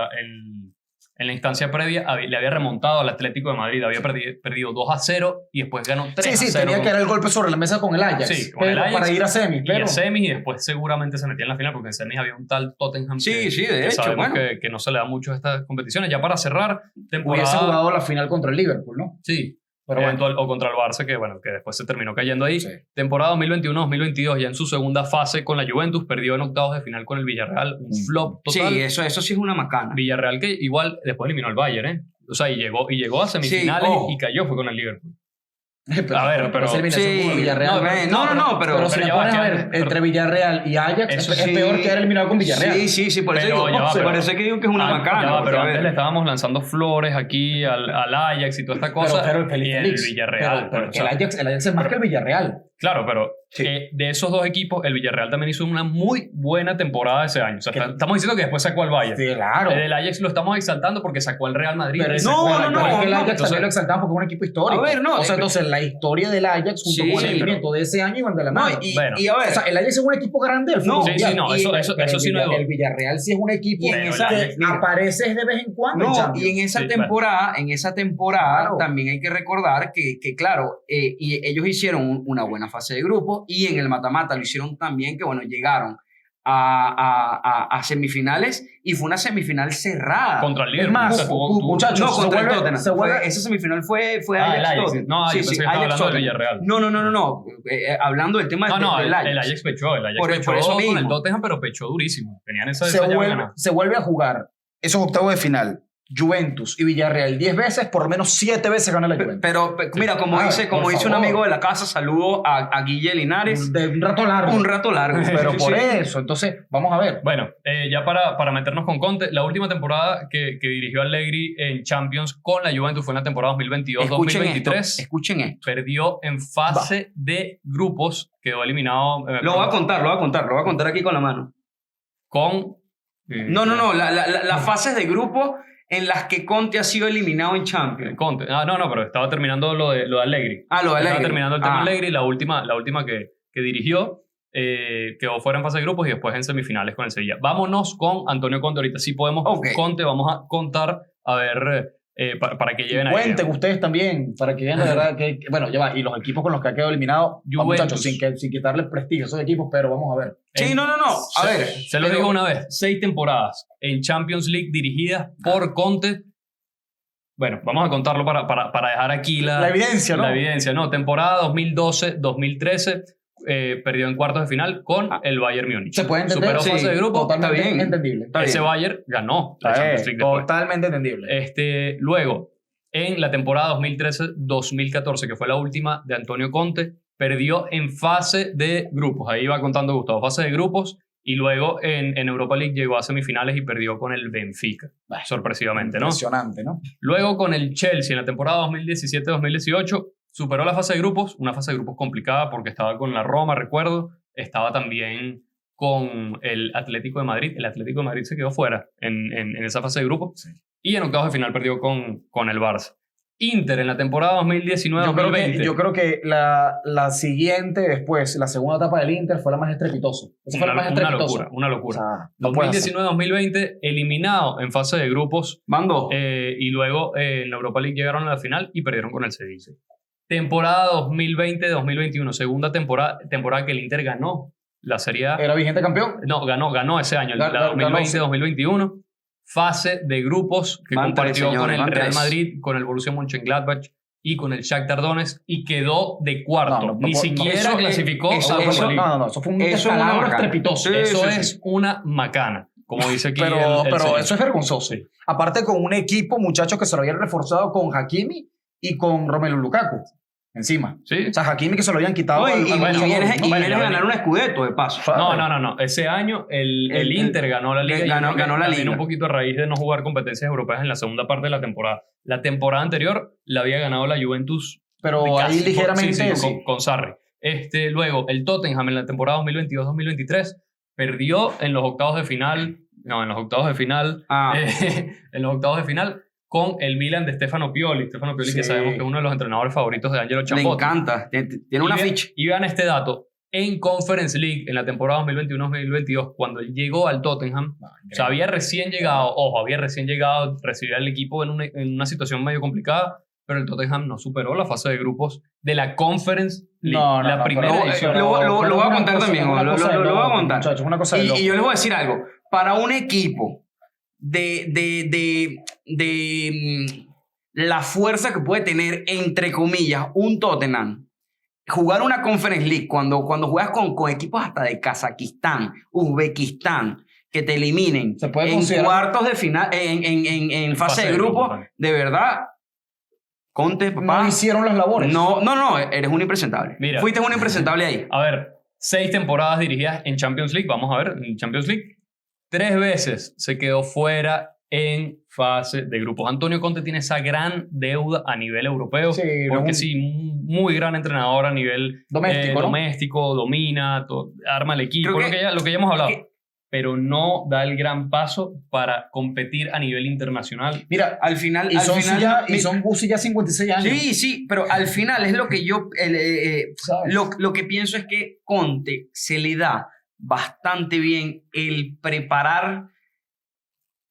En la instancia previa le había remontado al Atlético de Madrid, había perdido 2-0 y después ganó 3-0. Sí, tenía que dar el golpe sobre la mesa con el Ajax. Sí, con el Ajax para ir a semis. Y a semis, y después seguramente se metía en la final, porque en semis había un tal Tottenham de que hecho, sabemos que no se le da mucho a estas competiciones. Ya para cerrar, temporada... Hubiese jugado la final contra el Liverpool, ¿no? Sí. Pero o contra el Barça, que después se terminó cayendo ahí. Sí. Temporada 2021-2022, ya en su segunda fase con la Juventus, perdió en octavos de final con el Villarreal, un flop total. Sí, eso sí es una macana. Villarreal que igual después eliminó al Bayern, ¿eh? O sea, y llegó a semifinales y cayó, fue con el Liverpool. A ver, pero sí, Villarreal. pero si la pones a ver, entre Villarreal y Ajax es peor quedar eliminado con Villarreal. Sí, por eso digo, parece que digo que es una macana. Pero antes le estábamos lanzando flores aquí al Ajax y toda esta cosa. Pero el Villarreal. Pero el Ajax es más que el Villarreal. Claro, pero de esos dos equipos, el Villarreal también hizo una muy buena temporada ese año. O sea, estamos diciendo que después sacó al Bayern. Sí, claro. El Ajax lo estamos exaltando porque sacó al Real Madrid. Pero el Ajax también lo exaltamos porque es un equipo histórico. A ver, no. O sea, entonces la historia del Ajax junto con el rendimiento de ese año iban de la mano. Y a ver, o sea, el Ajax es un equipo grande del fútbol. Eso sí no es. El Villarreal sí es un equipo que aparece de vez en cuando. No, y en esa temporada también hay que recordar que claro, y ellos hicieron una buena fase de grupo. Y en el mata-mata lo hicieron también, que bueno, llegaron a semifinales y fue una semifinal cerrada. Contra el Liverpool. Más, muchachos, contra el Tottenham. Esa semifinal fue Ajax-Tottenham. No, yo pensé que estaba hablando del Villarreal. No. Hablando del tema del Ajax. El Ajax pechó. El Ajax pechó por eso con el Tottenham, pero pechó durísimo. Tenían esa se vuelve a jugar esos octavos de final. Juventus y Villarreal 10 veces, por lo menos 7 veces gana la Juventus. Pero mira, como dice un amigo de la casa, saludo a Guille Linares. De un rato largo. Un rato largo. Pero por eso, entonces, vamos a ver. Bueno, ya para meternos con Conte, la última temporada que dirigió Allegri en Champions con la Juventus fue en la temporada 2022-2023. Escuchen esto. Perdió en fase de grupos, quedó eliminado. Lo voy a contar aquí con la mano. Con... No, las fases de grupo en las que Conte ha sido eliminado en Champions. Conte. Pero estaba terminando lo de Allegri. Lo de Allegri. Estaba terminando el tema Allegri, la última que dirigió, quedó fuera en fase de grupos y después en semifinales con el Sevilla. Vámonos con Antonio Conte. Ahorita sí podemos. Okay. Conte, vamos a contar, a ver, para que lleven ahí. Cuenten ustedes también, para que vean la verdad que... Bueno, ya va. Y los equipos con los que ha quedado eliminado, muchachos, sin quitarle prestigio a esos equipos, pero vamos a ver. Sí, no. A ver. Se lo digo una vez. 6 temporadas en Champions League dirigidas por Conte. Bueno, vamos a contarlo para dejar aquí la evidencia, ¿no? La evidencia, ¿no? Temporada 2012-2013. Perdió en cuartos de final con el Bayern Múnich. Se puede entender. Superó fase de grupo. Totalmente está bien. Entendible. Ese Bayern ganó la Champions League después. Totalmente entendible. Luego, en la temporada 2013-2014, que fue la última de Antonio Conte, perdió en fase de grupos. Ahí va contando Gustavo. Fase de grupos. Y luego en Europa League llegó a semifinales y perdió con el Benfica. Sorpresivamente, ¿no? Impresionante, ¿no? Luego con el Chelsea en la temporada 2017-2018 superó la fase de grupos, una fase de grupos complicada porque estaba con la Roma, recuerdo, estaba también con el Atlético de Madrid. El Atlético de Madrid se quedó fuera en esa fase de grupos y en octavos de final perdió con el Barça. Inter en la temporada 2019-2020. Yo creo que la siguiente después, la segunda etapa del Inter fue la más estrepitosa. Esa fue la más estrepitosa. Una locura. O sea, 2019-2020 eliminado en fase de grupos. Mando. Y luego en la Europa League llegaron a la final y perdieron con el Sevilla. Temporada 2020-2021, segunda temporada que el Inter ganó la Serie A. ¿Era vigente campeón? No, ganó ese año, la 2020-2021. Fase de grupos que compartió con el Real Madrid, con el Borussia Mönchengladbach y con el Shakhtar Donetsk y quedó de cuarto. Ni siquiera clasificó a Europa League. No, eso fue un descalabro estrepitoso. Eso es una macana, como dice aquí pero señor. Eso es vergonzoso. Sí. Aparte con un equipo, muchachos, que se lo habían reforzado con Hakimi y con Romelu Lukaku. Encima. Sí. O sea, Hakimi que se lo habían quitado. Y vienes a ganar un Scudetto de paso. No. Ese año el Inter ganó la Liga. Ganó la Liga. Un poquito a raíz de no jugar competencias europeas en la segunda parte de la temporada. La temporada anterior la había ganado la Juventus. Pero ahí ligeramente. Con Sarri. Luego, el Tottenham en la temporada 2022-2023 perdió en los octavos de final. No, en los octavos de final. En los octavos de final. Con el Milan de Stefano Pioli. Stefano Pioli, que sabemos que es uno de los entrenadores favoritos de Angelo Chambotti. Le encanta. Tiene una ficha. Y vean este dato. en Conference League en la temporada 2021-2022, cuando él llegó al Tottenham, o sea, había recién llegado, recibía al equipo en una situación medio complicada, pero el Tottenham no superó la fase de grupos de la Conference League, la primera edición. Lo voy a contar también, lo voy a contar. Muchachos, una cosa y yo les voy a decir algo. Para un equipo de la fuerza que puede tener, entre comillas, un Tottenham, jugar una Conference League cuando juegas con equipos hasta de Kazajistán, Uzbekistán, que te eliminen en cuartos de final, en fase de grupo, de verdad, Conte, papá. No hicieron las labores. No, eres un impresentable. Mira, fuiste un impresentable ahí. A ver, 6 temporadas dirigidas en Champions League, vamos a ver, en Champions League. 3 veces se quedó fuera en fase de grupos. Antonio Conte tiene esa gran deuda a nivel europeo, sí, porque muy gran entrenador a nivel doméstico, domina, arma el equipo, lo que ya hemos hablado. Pero no da el gran paso para competir a nivel internacional. Mira, al final... son Busi ya 56 años. Sí, pero al final es lo que yo... lo que pienso es que Conte se le da bastante bien el preparar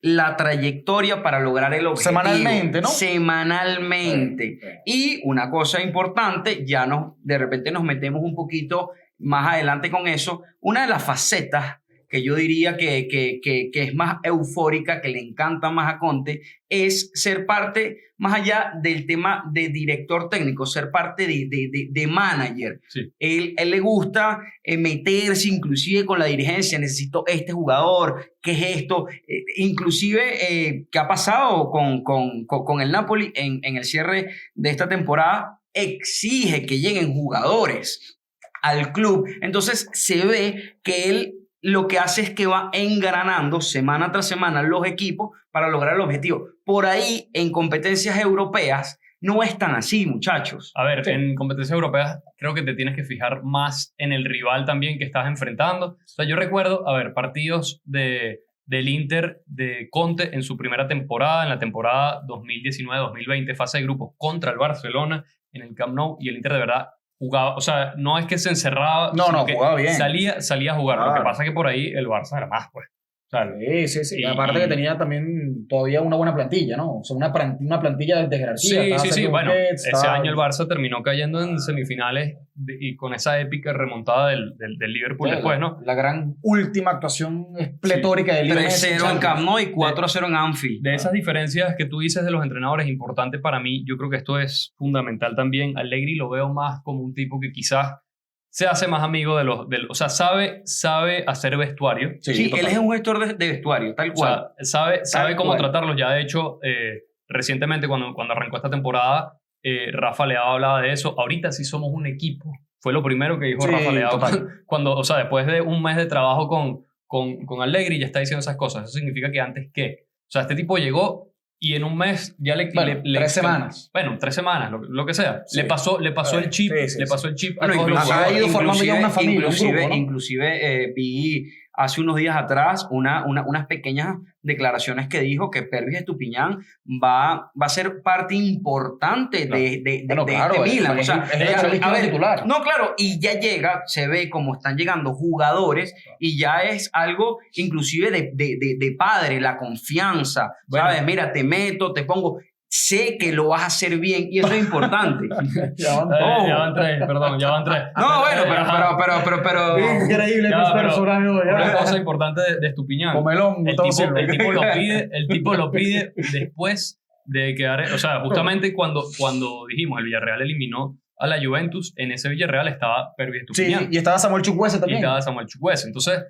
la trayectoria para lograr el objetivo. Semanalmente, ¿no? Semanalmente. Y una cosa importante, de repente nos metemos un poquito más adelante con eso, una de las facetas que yo diría que es más eufórica, que le encanta más a Conte, es ser parte, más allá del tema de director técnico, ser parte de manager. Sí. Él le gusta meterse inclusive con la dirigencia, necesito este jugador, ¿qué es esto? Inclusive, ¿qué ha pasado con el Napoli en el cierre de esta temporada? Exige que lleguen jugadores al club. Entonces se ve que él lo que hace es que va engranando semana tras semana los equipos para lograr el objetivo. Por ahí, en competencias europeas, no es tan así, muchachos. A ver, en competencias europeas creo que te tienes que fijar más en el rival también que estás enfrentando. O sea, yo recuerdo, partidos del Inter de Conte en su primera temporada, en la temporada 2019-2020, fase de grupos contra el Barcelona en el Camp Nou, y el Inter de verdad jugaba, o sea, no es que se encerraba, jugaba bien. Salía a jugar. Lo que pasa es que por ahí el Barça era más, pues. O sea, sí. Aparte que tenía también todavía una buena plantilla, ¿no? O sea, una plantilla de jerarquía. Sí. Bueno, ese año el Barça terminó cayendo en semifinales y con esa épica remontada del Liverpool después, ¿no? La gran última actuación pletórica del Liverpool. 3-0 en Camp Nou y 4-0 en Anfield. De esas diferencias que tú dices de los entrenadores, importante para mí, yo creo que esto es fundamental también. Allegri lo veo más como un tipo que quizás se hace más amigo o sea, sabe hacer vestuario. Sí, él es un gestor de vestuario, tal cual. O sea, sabe cómo tratarlos. Ya de hecho, recientemente cuando arrancó esta temporada, Rafa Leao hablaba de eso. Ahorita sí somos un equipo. Fue lo primero que dijo Rafa Leao cuando, o sea, después de un mes de trabajo con Allegri ya está diciendo esas cosas. Eso significa que antes ¿qué? O sea, este tipo llegó y en un mes ya le 3 semanas. Bueno, 3 semanas, lo que sea. Sí. Le pasó el chip, le pasó el chip a todos los jugadores. Ha ido formando ya una familia, un grupo, ¿no? Inclusive vi hace unos días atrás unas pequeñas declaraciones que dijo que Pervis Estupiñán va a ser parte importante de este Milan. O sea, titular. No, claro, y ya llega, se ve como están llegando jugadores y ya es algo inclusive de padre, la confianza, ¿sabes? Mira, te meto, te pongo... Sé que lo vas a hacer bien y eso es importante. Ya van 3, perdón, ya van 3. No, bueno, pero... Increíble este personaje. Una cosa importante de Estupiñán. Comelón, el tipo lo pide después de quedar... O sea, justamente cuando dijimos el Villarreal eliminó a la Juventus, en ese Villarreal estaba Pervis Estupiñán. Sí, y estaba Samuel Chukwueze también. Entonces...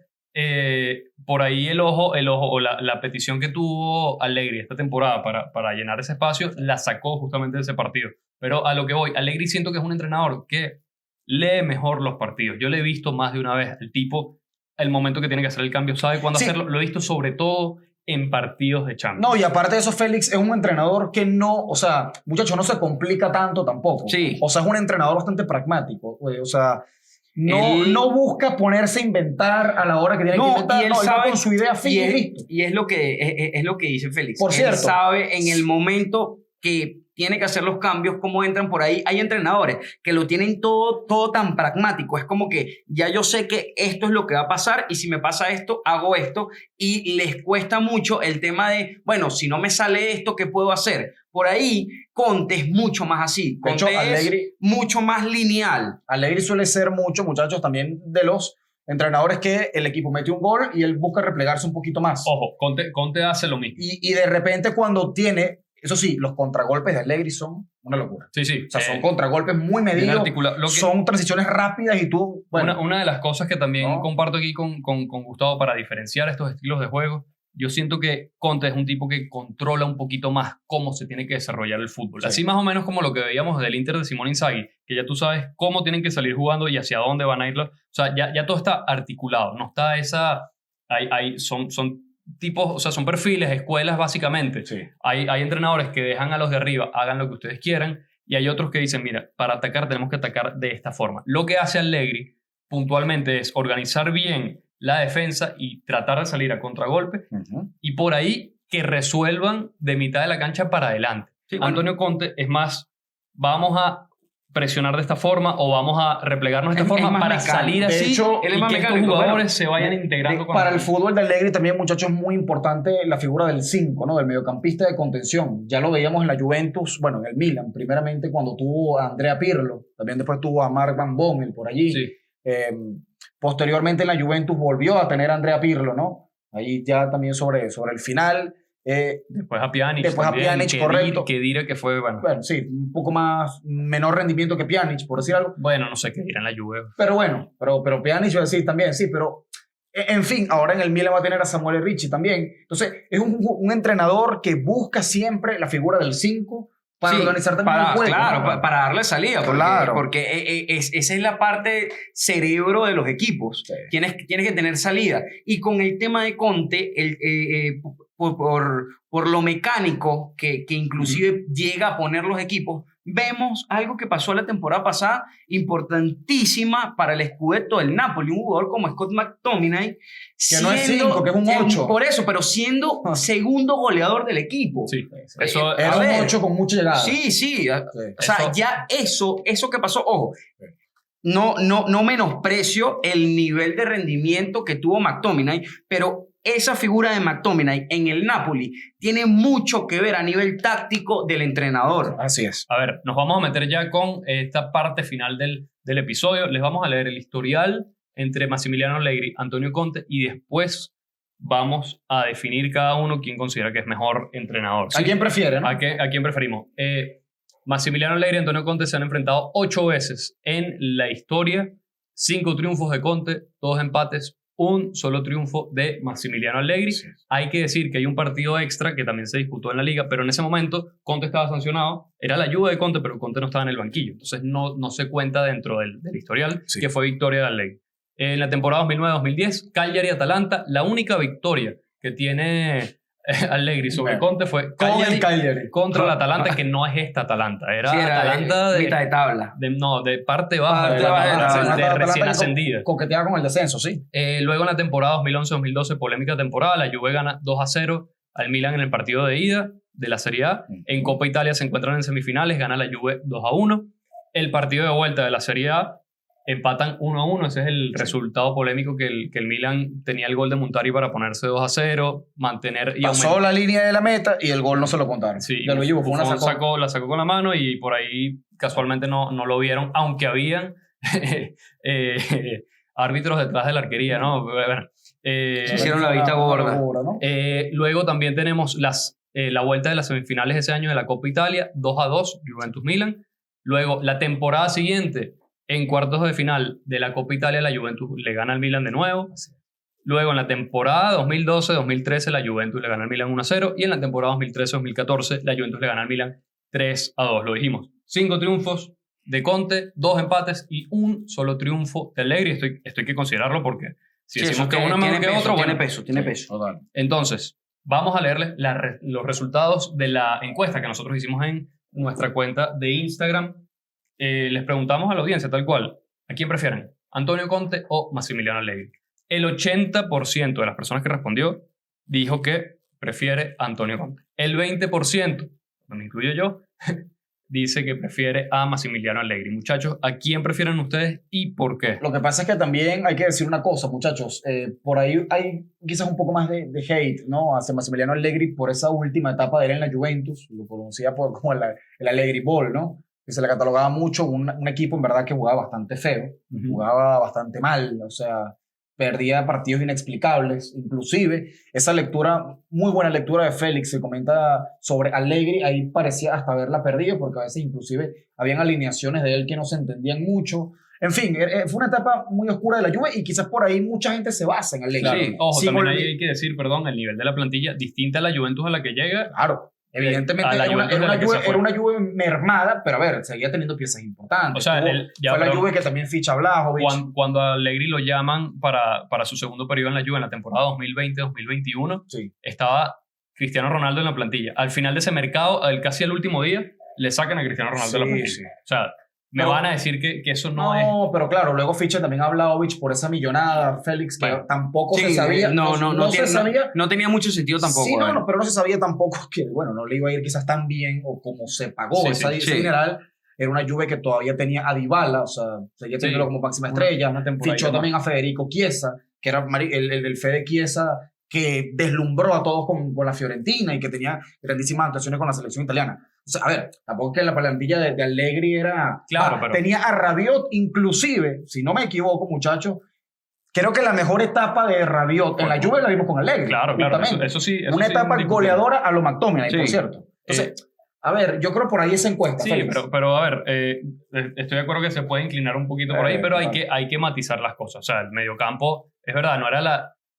por ahí el ojo o la petición que tuvo Allegri esta temporada para llenar ese espacio la sacó justamente de ese partido. Pero a lo que voy, Allegri siento que es un entrenador que lee mejor los partidos. Yo le he visto más de una vez. El tipo, el momento que tiene que hacer el cambio, sabe cuándo hacerlo. Lo he visto sobre todo en partidos de Champions. No, y aparte de eso, Félix es un entrenador que no, o sea, muchacho, no se complica tanto tampoco. Sí. O sea, es un entrenador bastante pragmático. O sea... No busca ponerse a inventar a la hora que tiene que inventar. Él sabe, va con su idea fija y listo. Y es lo que dice Félix. Por cierto. Él sabe en el momento que tiene que hacer los cambios, cómo entran por ahí. Hay entrenadores que lo tienen todo tan pragmático. Es como que ya yo sé que esto es lo que va a pasar y si me pasa esto, hago esto. Y les cuesta mucho el tema de, bueno, si no me sale esto, ¿qué puedo hacer? Por ahí, Conte es mucho más así. De hecho, Conte Allegri, es mucho más lineal. Allegri suele ser mucho, muchachos, también de los entrenadores que el equipo mete un gol y él busca replegarse un poquito más. Ojo, Conte hace lo mismo. Y de repente cuando tiene, eso sí, los contragolpes de Allegri son una locura. Sí, sí. O sea, son contragolpes muy bien medidos, articulado. son transiciones rápidas y tú, bueno, Una de las cosas que también ¿no? comparto aquí con Gustavo para diferenciar estos estilos de juego, yo siento que Conte es un tipo que controla un poquito más cómo se tiene que desarrollar el fútbol. Sí. Así más o menos como lo que veíamos del Inter de Simone Inzaghi, que ya tú sabes cómo tienen que salir jugando y hacia dónde van a ir. O sea, ya todo está articulado, no está esa... son tipos, o sea, son perfiles, escuelas básicamente. sí. Hay entrenadores que dejan a los de arriba, hagan lo que ustedes quieran, y hay otros que dicen, mira, para atacar tenemos que atacar de esta forma. Lo que hace Allegri puntualmente es organizar bien la defensa y tratar de salir a contragolpe, y por ahí que resuelvan de mitad de la cancha para adelante. Sí, bueno. Antonio Conte es más, vamos a presionar de esta forma o vamos a replegarnos de esta Es forma más para mecánico. salir De así hecho, él es y más que estos mecánico, jugadores bueno, se vayan integrando con Para la- el fútbol de Allegri también, muchachos, es muy importante la figura del 5, ¿no? Del mediocampista de contención. Ya lo veíamos en la Juventus, bueno, en el Milan, primeramente cuando tuvo a Andrea Pirlo, también después tuvo a Mark Van Bommel por allí. Sí. Posteriormente en la Juventus volvió a tener a Andrea Pirlo, ¿no? Ahí ya también sobre el final. Después a Pjanic. Después a también, Pjanic, correcto. Que dirá que fue, bueno, Bueno, sí, un poco más, menor rendimiento que Pjanic, por decir algo. no sé qué dirán la Juve. Pero bueno, pero Pjanic yo decir también, sí, pero en fin, ahora en el Milan va a tener a Samuel Ricci también. Entonces, es un entrenador que busca siempre la figura del 5 para Sí, organizar también el juego. Claro, ¿no? para darle salida. Porque, Claro. porque esa es la parte cerebro de los equipos. Sí. Tienes que tener salida. Y con el tema de Conte, por lo mecánico que inclusive llega a poner los equipos, vemos algo que pasó la temporada pasada, importantísima para el Scudetto del Napoli, un jugador como Scott McTominay, Que no es 5, que es un 8. Por eso, pero siendo segundo goleador del equipo. Sí. Eso, Era a un ver. 8 con mucha llegada. Sí. Sí. O sea, Eso- ya eso que pasó, ojo, no menosprecio el nivel de rendimiento que tuvo McTominay, pero esa figura de McTominay en el Napoli tiene mucho que ver a nivel táctico del entrenador. Así es. A ver, nos vamos a meter ya con esta parte final del episodio. Les vamos a leer el historial entre Massimiliano Allegri, Antonio Conte, y después vamos a definir cada uno quién considera que es mejor entrenador. ¿A quién prefiere? ¿no? ¿A quién preferimos? Massimiliano Allegri y Antonio Conte se han enfrentado 8 veces en la historia. 5 triunfos de Conte, 2 empates, un solo triunfo de Massimiliano Allegri. Sí. Hay que decir que hay un partido extra que también se disputó en la liga, pero en ese momento Conte estaba sancionado. Era la ayuda de Conte, pero Conte no estaba en el banquillo. Entonces no se cuenta dentro del historial, Sí. que fue victoria de Allegri. En la temporada 2009-2010, Cagliari-Atalanta, la única victoria que tiene Allegri sobre Bueno, Conte fue Con Cagliari el Cagliari. contra el Atalanta, que no es esta Atalanta, era Sí, Atalanta de, mitad de tabla. de parte baja, Parte de, la baja de la tabla, tabla. de Atalanta recién que ascendida. Coqueteaba con el descenso, sí. Luego en la temporada 2011-2012, polémica temporada, la Juve gana 2-0 al Milan en el partido de ida de la Serie A. En Copa Italia se encuentran en semifinales, gana la Juve 2-1. El partido de vuelta de la Serie A empatan 1-1, ese es el resultado polémico que el Milan tenía el gol de Montari para ponerse 2-0, mantener y Pasó la línea de la meta y el gol no se lo contaron. Sí, Ya lo llevo, fue una Buffon la sacó con la mano y por ahí casualmente no lo vieron, aunque habían árbitros detrás de la arquería, ¿no? Bueno, Hicieron la vista gorda. ¿no? luego también tenemos la vuelta de las semifinales ese año de la Copa Italia, 2-2, Juventus-Milan. Luego, la temporada siguiente, en cuartos de final de la Copa Italia, la Juventus le gana al Milan de nuevo. Luego, en la temporada 2012-2013, la Juventus le gana al Milan 1-0. Y en la temporada 2013-2014, la Juventus le gana al Milan 3-2. Lo dijimos. 5 triunfos de Conte, 2 empates y un solo triunfo de Allegri. Esto hay que considerarlo porque si Sí, decimos eso que uno mejor que otro, tiene bueno. peso, tiene Sí, peso. total. Entonces, vamos a leerles los resultados de la encuesta que nosotros hicimos en nuestra cuenta de Instagram. Les preguntamos a la audiencia tal cual, ¿a quién prefieren? ¿Antonio Conte o Massimiliano Allegri? El 80% de las personas que respondió dijo que prefiere a Antonio Conte. El 20% no me incluyo yo, dice que prefiere a Massimiliano Allegri. Muchachos, ¿a quién prefieren ustedes y por qué? Lo que pasa es que también hay que decir una cosa, muchachos. Por ahí hay quizás un poco más de hate, ¿no? Hacia Massimiliano Allegri por esa última etapa de él en la Juventus. Lo conocía como el Allegri Ball, ¿no? Que se le catalogaba mucho. Un equipo en verdad que jugaba bastante feo. Jugaba bastante mal. O sea, perdía partidos inexplicables. Inclusive, esa lectura, muy buena lectura de Félix, se comenta sobre Allegri. Ahí parecía hasta haberla perdido porque a veces inclusive habían alineaciones de él que no se entendían mucho. En fin, fue una etapa muy oscura de la Juve y quizás por ahí mucha gente se basa en Allegri. Claro. Sí, ojo, también hay que decir, perdón, el nivel de la plantilla distinta a la Juventus a la que llega. Claro, evidentemente era una Juve mermada, pero a ver, seguía teniendo piezas importantes. O sea, fue la Juve que también ficha a Vlahovic. Cuando a Allegri lo llaman para su segundo periodo en la Juve, en la temporada 2020-2021, sí, estaba Cristiano Ronaldo en la plantilla. Al final de ese mercado, casi al último día, le sacan a Cristiano Ronaldo de la plantilla. Sí. O sea, me van a decir que eso no es... No, pero claro, luego ficha también a Vlahovic por esa millonada, Félix, que tampoco se sabía. No tenía mucho sentido tampoco. Sí, pero no se sabía tampoco que, bueno, no le iba a ir quizás tan bien o como se pagó ese general. Era una Juve que todavía tenía a Dybala, o sea, seguía teniendo como máxima estrella. Fichó también a Federico Chiesa, que era el Fede Chiesa, que deslumbró a todos con la Fiorentina y que tenía grandísimas actuaciones con la selección italiana. O sea, a ver, tampoco que la plantilla de Allegri era... Claro, pero... Tenía a Rabiot, inclusive, si no me equivoco, muchachos, creo que la mejor etapa de Rabiot en la Juve la vimos con Allegri. Claro, eso sí. Una etapa goleadora a lo McTominay, por cierto. Entonces, a ver, yo creo por ahí esa encuesta. Sí, pero a ver, estoy de acuerdo que se puede inclinar un poquito por ahí, pero hay que matizar las cosas. O sea, el mediocampo, es verdad,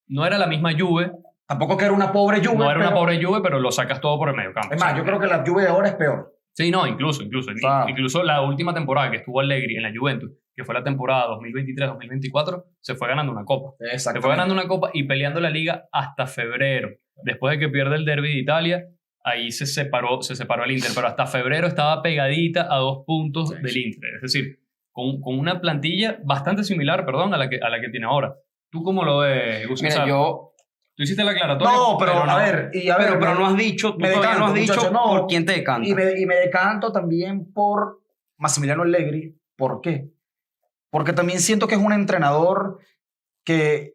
no era la misma Juve. Tampoco que era una pobre Juve. No era una pobre Juve, pero lo sacas todo por el mediocampo. Es más, yo creo que la Juve de ahora es peor. Sí, no, incluso la última temporada que estuvo Allegri en la Juventus, que fue la temporada 2023-2024, se fue ganando una copa. Se fue ganando una copa y peleando la liga hasta febrero. Después de que pierde el derbi de Italia, ahí se separó el Inter, pero hasta febrero estaba pegadita a 2 puntos del Inter. Es decir, con una plantilla bastante similar, a la que tiene ahora. ¿Tú cómo lo ves, Gus? Mira, Tú hiciste la aclaratoria. No, pero no has dicho, por quién te decanta. Y me decanto también por Massimiliano Allegri. ¿Por qué? Porque también siento que es un entrenador que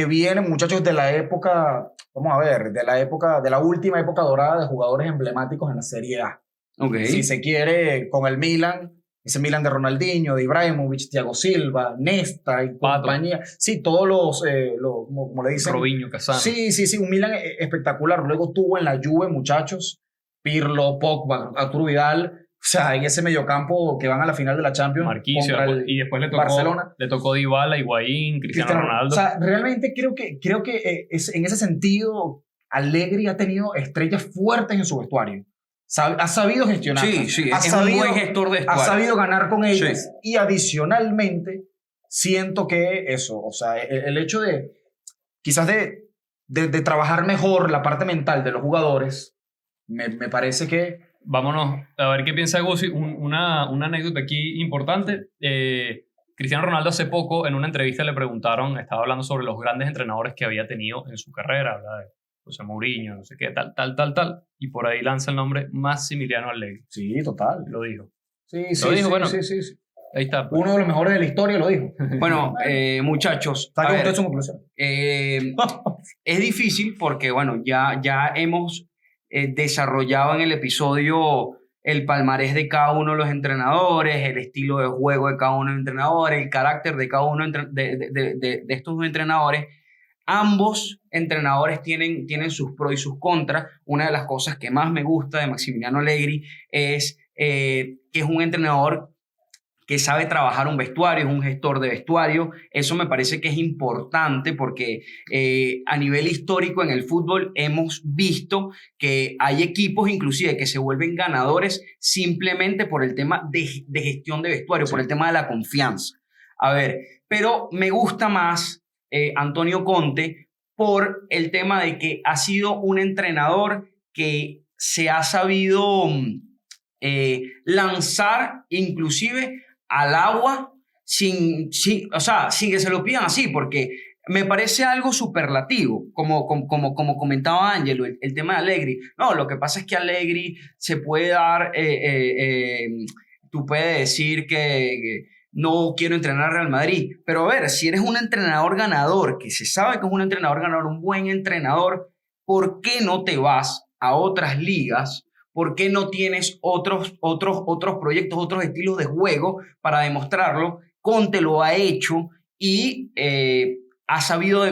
viene, muchachos, de la época, vamos a ver, de la última época dorada de jugadores emblemáticos en la Serie A. Okay. Si se quiere, con el Milan, ese Milan de Ronaldinho, de Ibrahimovic, Thiago Silva, Nesta y compañía. Sí, todos los como le dicen. Robinho, Casano. Sí, un Milan espectacular. Luego tuvo en la Juve, muchachos, Pirlo, Pogba, Arturo Vidal. O sea, en ese mediocampo que van a la final de la Champions. Marquisio, y después le tocó Dybala, Higuaín, Cristiano Ronaldo. O sea, realmente creo que en ese sentido Allegri ha tenido estrellas fuertes en su vestuario. Ha sabido gestionar. Sí, es un buen gestor de vestuario. Ha sabido ganar con ellos. Sí. Y adicionalmente, siento que eso, o sea, el hecho de quizás de trabajar mejor la parte mental de los jugadores, me parece que... Vámonos a ver qué piensa Guzzi. Una anécdota aquí importante. Cristiano Ronaldo hace poco en una entrevista le preguntaron, estaba hablando sobre los grandes entrenadores que había tenido en su carrera, habla de José Mourinho, no sé qué, tal, y por ahí lanza el nombre Massimiliano Allegri. Sí, total. Lo dijo. Sí. Ahí está. Pues. Uno de los mejores de la historia lo dijo. Bueno, muchachos, es difícil porque, bueno, ya hemos desarrollado en el episodio el palmarés de cada uno de los entrenadores, el estilo de juego de cada uno de los entrenadores, el carácter de cada uno de estos dos entrenadores. Ambos entrenadores tienen sus pros y sus contras. Una de las cosas que más me gusta de Massimiliano Allegri es que es un entrenador que sabe trabajar un vestuario, es un gestor de vestuario. Eso me parece que es importante porque a nivel histórico en el fútbol hemos visto que hay equipos inclusive que se vuelven ganadores simplemente por el tema de gestión de vestuario, por el tema de la confianza. A ver, pero me gusta más Antonio Conte por el tema de que ha sido un entrenador que se ha sabido lanzar inclusive al agua sin que se lo pidan así, porque me parece algo superlativo, como comentaba Ángelo, el tema de Allegri. No, lo que pasa es que Allegri se puede dar, tú puedes decir que no quiero entrenar a Real Madrid, pero a ver, si eres un entrenador ganador, que se sabe que es un entrenador ganador, un buen entrenador, ¿por qué no te vas a otras ligas? ¿Por qué no tienes otros proyectos, otros estilos de juego para demostrarlo? Conte lo ha hecho y ha sabido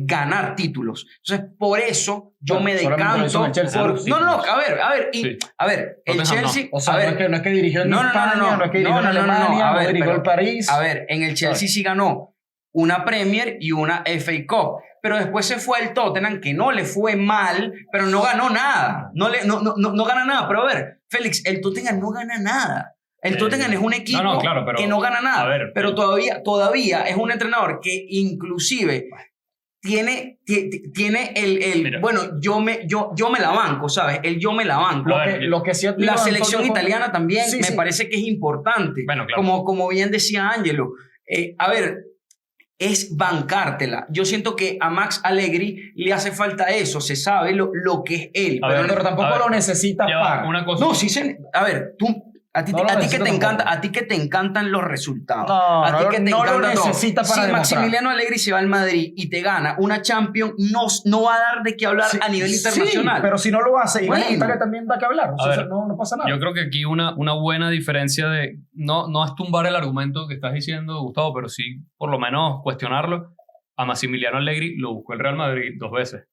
ganar títulos. Entonces, por eso yo me decanto. A ver, el Chelsea. O sea, no es que dirigió en España, no es que dirigió en Alemania, no dirigió en París. A ver, en el Chelsea sí ganó una Premier y una FA Cup. Pero después se fue al Tottenham, que no le fue mal, pero no ganó nada. No gana nada. Pero a ver, Félix, el Tottenham no gana nada. El Tottenham es un equipo que no gana nada. Pero todavía es un entrenador que inclusive tiene el Mira. bueno, yo me la banco, ¿sabes? Yo me la banco. Lo que sí La selección italiana también me parece que es importante. Bueno, claro. Como bien decía Ángelo. A ver, es bancártela. Yo siento que a Max Allegri le hace falta eso, se sabe lo que es él. Pero tampoco lo necesita para. Una cosa. No, sí a ver, a ti que te encantan los resultados. No lo necesita para si demostrar. Maximiliano Allegri se va al Madrid y te gana una Champions, no va a dar de qué hablar a nivel internacional. Sí, pero si no lo hace, Bueno. igual en Italia también da que hablar. O sea, no pasa nada. Yo creo que aquí una buena diferencia de... No es tumbar el argumento que estás diciendo, Gustavo, pero sí por lo menos cuestionarlo. A Massimiliano Allegri lo buscó el Real Madrid 2 veces.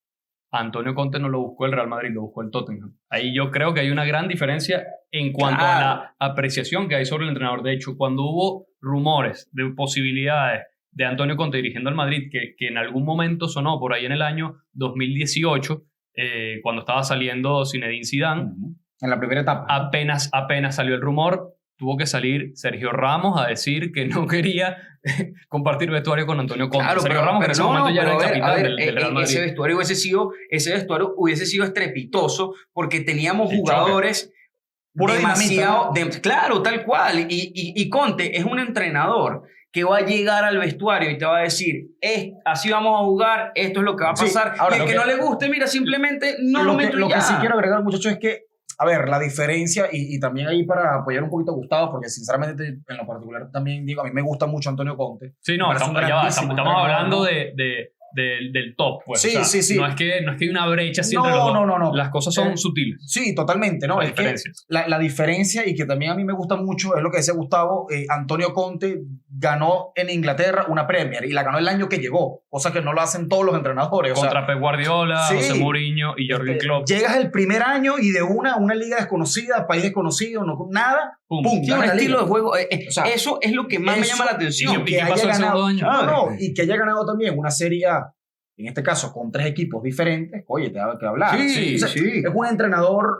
A Antonio Conte no lo buscó el Real Madrid, lo buscó el Tottenham. Ahí yo creo que hay una gran diferencia en cuanto a la apreciación que hay sobre el entrenador. De hecho, cuando hubo rumores de posibilidades de Antonio Conte dirigiendo al Madrid, que en algún momento sonó por ahí en el año 2018, cuando estaba saliendo Zinedine Zidane, En la primera etapa. apenas salió el rumor, tuvo que salir Sergio Ramos a decir que no quería compartir vestuario con Antonio Conte. Claro, Sergio Ramos, que en ese momento ya era el capitán del Real Madrid. Ese vestuario hubiese sido estrepitoso porque teníamos jugadores demasiado... claro, tal cual. Y Conte es un entrenador que va a llegar al vestuario y te va a decir, así vamos a jugar, esto es lo que va a pasar. Sí, ahora, y el que no le guste, mira, simplemente no lo meto Lo ya. que sí quiero agregar, muchachos, es que, a ver, la diferencia, y también ahí para apoyar un poquito a Gustavo, porque sinceramente en lo particular también digo, a mí me gusta mucho Antonio Conte. Sí, no, estamos hablando del top, pues. Sí, o sea, sí. No es que hay una brecha así entre los dos. No. Las cosas son sutiles. Sí, totalmente, ¿no? Las Es que diferencias. la diferencia, y que también a mí me gusta mucho, es lo que decía Gustavo, Antonio Conte ganó en Inglaterra una Premier y la ganó el año que llegó, cosa que no lo hacen todos los entrenadores. Contra Pep Guardiola, sí. José Mourinho y Jürgen Klopp. Llegas el primer año y de una liga desconocida, país desconocido, Pum. nada, pum, Sí, un gana la estilo liga. de juego. O sea, eso es lo que más me llama la atención. ¿Y qué pasó el segundo año? Y que haya ganado también una Serie A, en este caso con 3 equipos diferentes, oye, te da que hablar. Sí, O sea, sí. Es un entrenador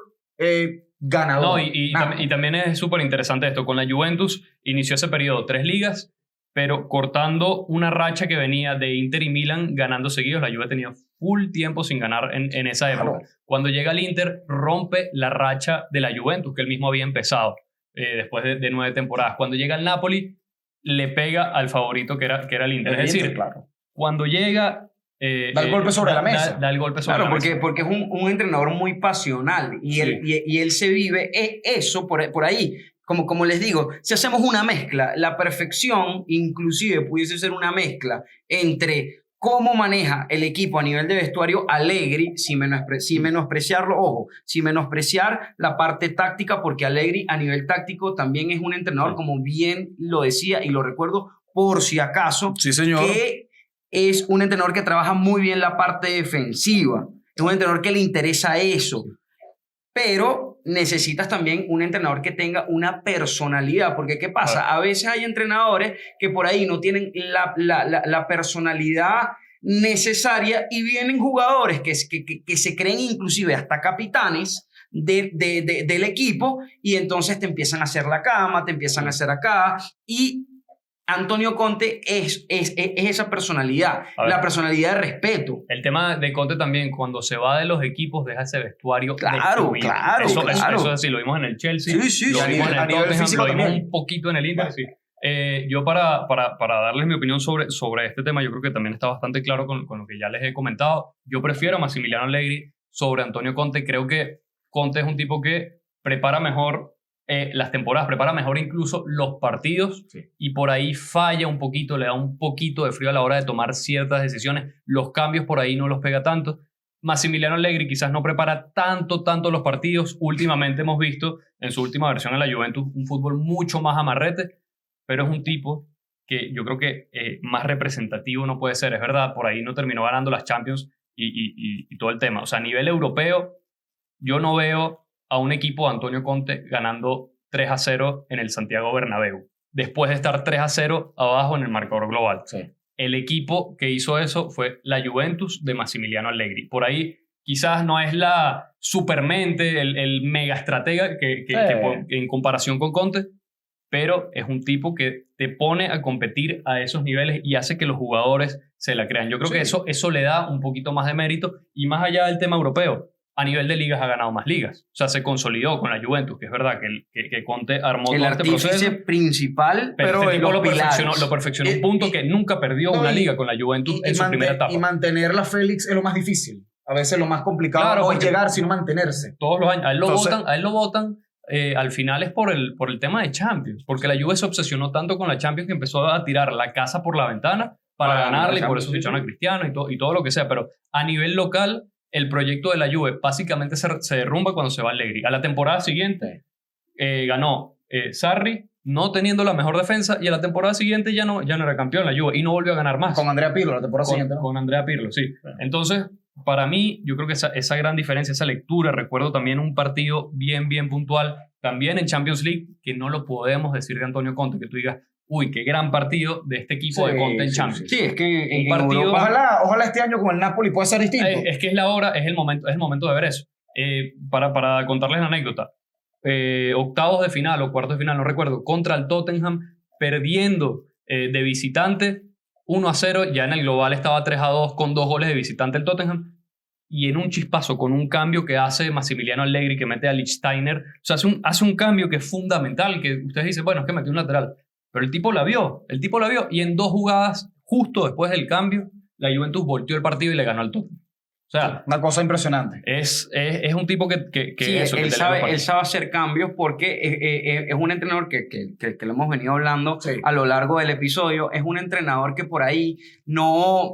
ganador. No, y también es súper interesante esto. Con la Juventus inició ese periodo 3 ligas, pero cortando una racha que venía de Inter y Milan ganando seguidos. La Juve tenía full tiempo sin ganar en esa época. Claro. Cuando llega el Inter, rompe la racha de la Juventus, que él mismo había empezado después de 9 temporadas. Cuando llega el Napoli, le pega al favorito que era el Inter. Es decir, claro. cuando llega... Da el golpe sobre la mesa. Da el golpe sobre Claro, la mesa. porque es un entrenador muy pasional y, él se vive eso por ahí. Como les digo, si hacemos una mezcla, la perfección inclusive pudiese ser una mezcla entre cómo maneja el equipo a nivel de vestuario Allegri, sin menospreciarlo, ojo, sin menospreciar la parte táctica, porque Allegri a nivel táctico también es un entrenador, como bien lo decía y lo recuerdo por si acaso, Sí, señor. que es un entrenador que trabaja muy bien la parte defensiva, es un entrenador que le interesa eso. Pero necesitas también un entrenador que tenga una personalidad, porque ¿qué pasa? A veces hay entrenadores que por ahí no tienen la personalidad necesaria y vienen jugadores que se creen inclusive hasta capitanes del equipo y entonces te empiezan a hacer la cama, te empiezan a hacer acá y Antonio Conte es esa personalidad, la personalidad de respeto. El tema de Conte también, cuando se va de los equipos, deja ese vestuario Claro. Eso es así, lo vimos en el Chelsea, Sí, lo vimos en el a nivel Tottenham, físico lo vimos también. un poquito en el Inter, sí. Yo para darles mi opinión sobre este tema, yo creo que también está bastante claro con lo que ya les he comentado. Yo prefiero a Massimiliano Allegri sobre Antonio Conte. Creo que Conte es un tipo que prepara mejor las temporadas, prepara mejor incluso los partidos, Sí. y por ahí falla un poquito, le da un poquito de frío a la hora de tomar ciertas decisiones. Los cambios por ahí no los pega tanto. Massimiliano Allegri quizás no prepara tanto los partidos. Últimamente hemos visto en su última versión en la Juventus un fútbol mucho más amarrete, pero es un tipo que yo creo que más representativo no puede ser. Es verdad, por ahí no terminó ganando las Champions y todo el tema. O sea, a nivel europeo, yo no veo a un equipo de Antonio Conte ganando 3-0 en el Santiago Bernabéu, después de estar 3-0 abajo en el marcador global. Sí. El equipo que hizo eso fue la Juventus de Massimiliano Allegri. Por ahí quizás no es la supermente, el mega estratega que en comparación con Conte, pero es un tipo que te pone a competir a esos niveles y hace que los jugadores se la crean. Yo creo que eso le da un poquito más de mérito, y más allá del tema europeo, a nivel de ligas ha ganado más ligas. O sea, se consolidó con la Juventus, que es verdad que Conte armó El todo este proceso. artífice principal, Pero este tipo los lo perfeccionó a un punto que nunca perdió una liga con la Juventus en su primera etapa. Y mantenerla, Félix, es lo más difícil. A veces lo más complicado Claro, no es porque llegar, sino mantenerse. Todos los años. A él lo Entonces- votan. Al final es por el tema de Champions, porque la Juve se obsesionó tanto con la Champions que empezó a tirar la casa por la ventana para ganarle, y por eso ficharon a Cristiano y todo lo que sea. Pero a nivel local, el proyecto de la Juve básicamente se derrumba cuando se va Allegri. A la temporada siguiente ganó Sarri, no teniendo la mejor defensa, y a la temporada siguiente ya no era campeón la Juve y no volvió a ganar más. Con Andrea Pirlo la temporada siguiente, ¿no? Con Andrea Pirlo, sí. Entonces, para mí, yo creo que esa gran diferencia, esa lectura, recuerdo también un partido bien puntual, también en Champions League, que no lo podemos decir de Antonio Conte, que tú digas, uy, qué gran partido de este equipo de Conte en Champions. Sí, es que en partido- Europa- Ojalá este año con el Napoli pueda ser distinto. Es que es la hora, es el momento de ver eso. Para contarles la anécdota, octavos de final o cuartos de final, no recuerdo, contra el Tottenham, perdiendo de visitante 1-0, ya en el global estaba 3-2 con 2 goles de visitante el Tottenham, y en un chispazo, con un cambio que hace Massimiliano Allegri, que mete a Lichtsteiner, o sea, hace un cambio que es fundamental, que ustedes dicen, bueno, es que metió un lateral, pero el tipo la vio, y en 2 jugadas, justo después del cambio, la Juventus volteó el partido y le ganó al Tottenham. O sea, Una cosa impresionante. es un tipo que Sí, eso, que él te lee los sabe partidos. hacer cambios porque es un entrenador que lo hemos venido hablando Sí. a lo largo del episodio. Es un entrenador que por ahí no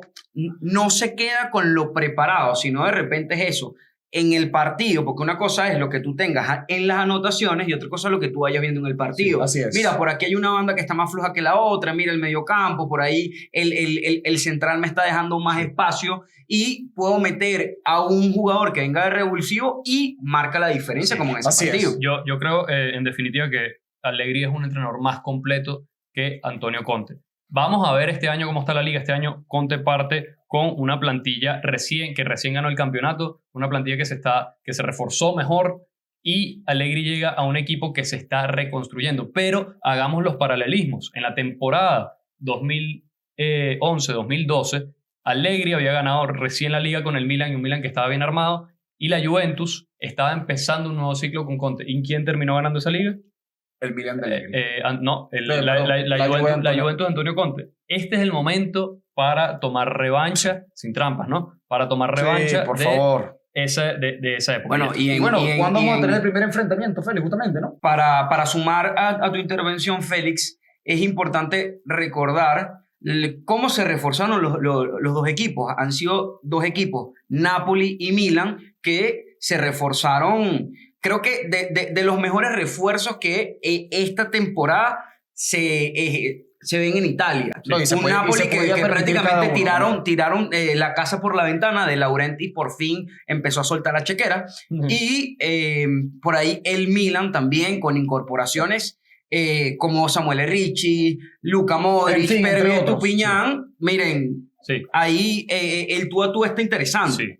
se queda con lo preparado, sino de repente es eso. En el partido, porque una cosa es lo que tú tengas en las anotaciones y otra cosa es lo que tú vayas viendo en el partido. Sí, así es. Mira, por aquí hay una banda que está más floja que la otra, mira el mediocampo, por ahí el central me está dejando más espacio y puedo meter a un jugador que venga de revulsivo y marca la diferencia, como en ese así es. partido. Yo creo, en definitiva, que Allegri es un entrenador más completo que Antonio Conte. Vamos a ver este año cómo está la liga. Este año Conte parte con una plantilla que recién ganó el campeonato, una plantilla que se reforzó mejor, y Allegri llega a un equipo que se está reconstruyendo. Pero hagamos los paralelismos. En la temporada 2011-2012, Allegri había ganado recién la liga con el Milan, y un Milan que estaba bien armado, y la Juventus estaba empezando un nuevo ciclo con Conte. ¿Y quién terminó ganando esa liga? El Milan de Allegri. La Juventus de Antonio Conte. Este es el momento para tomar revancha, sin trampas, ¿no? Para tomar revancha Sí, por de favor. esa época. Bueno, ¿Cuándo vamos a tener el primer enfrentamiento, Félix? Justamente, ¿no? para sumar a tu intervención, Félix, es importante recordar cómo se reforzaron los dos equipos. Han sido dos equipos, Napoli y Milan, que se reforzaron. Creo que de los mejores refuerzos que esta temporada se ven enItalia. No, y se un puede- y Napoli se que podía permitir cada prácticamente uno, tiraron la casa por la ventana. De Laurenti por fin empezó a soltar la chequera. Ujú. Y por ahí el Milan también con incorporaciones como Samuel Ricci, Luka Modric, En fin, entre Pervis otros, Tupiñán. Miren, Sí, ahí el tú a tú está interesante. sí.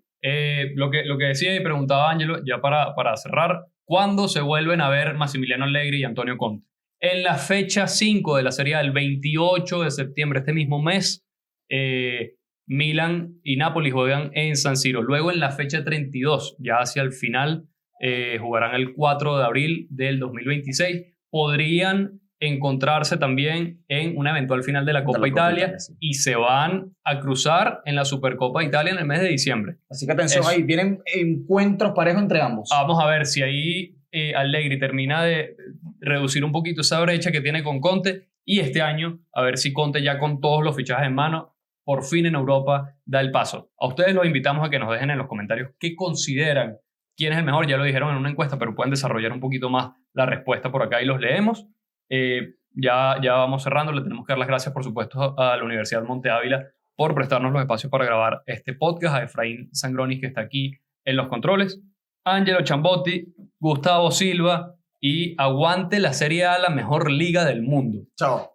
Lo que decía y preguntaba Ángelo, ya para cerrar, ¿cuándo se vuelven a ver Massimiliano Allegri y Antonio Conte? En la fecha 5 de la Serie A, el 28 de septiembre, este mismo mes, Milan y Napoli juegan en San Siro. Luego en la fecha 32, ya hacia el final, jugarán el 4 de abril del 2026. Podrían encontrarse también en una eventual final de la Copa Italia, sí. y se van a cruzar en la Supercopa de Italia en el mes de diciembre. Así que atención Eso. ahí, vienen encuentros parejos entre ambos. Vamos a ver si ahí Allegri termina de reducir un poquito esa brecha que tiene con Conte, y este año a ver si Conte, ya con todos los fichajes en mano, por fin en Europa da el paso. A ustedes los invitamos a que nos dejen en los comentarios qué consideran, quién es el mejor. Ya lo dijeron en una encuesta, pero pueden desarrollar un poquito más la respuesta por acá y los leemos. Ya vamos cerrando. Le tenemos que dar las gracias, por supuesto, a la Universidad Monte Ávila por prestarnos los espacios para grabar este podcast, a Efraín Sangronis, que está aquí en los controles, Angelo Chambotti, Gustavo Silva, y aguante la Serie A, la mejor liga del mundo. Chao.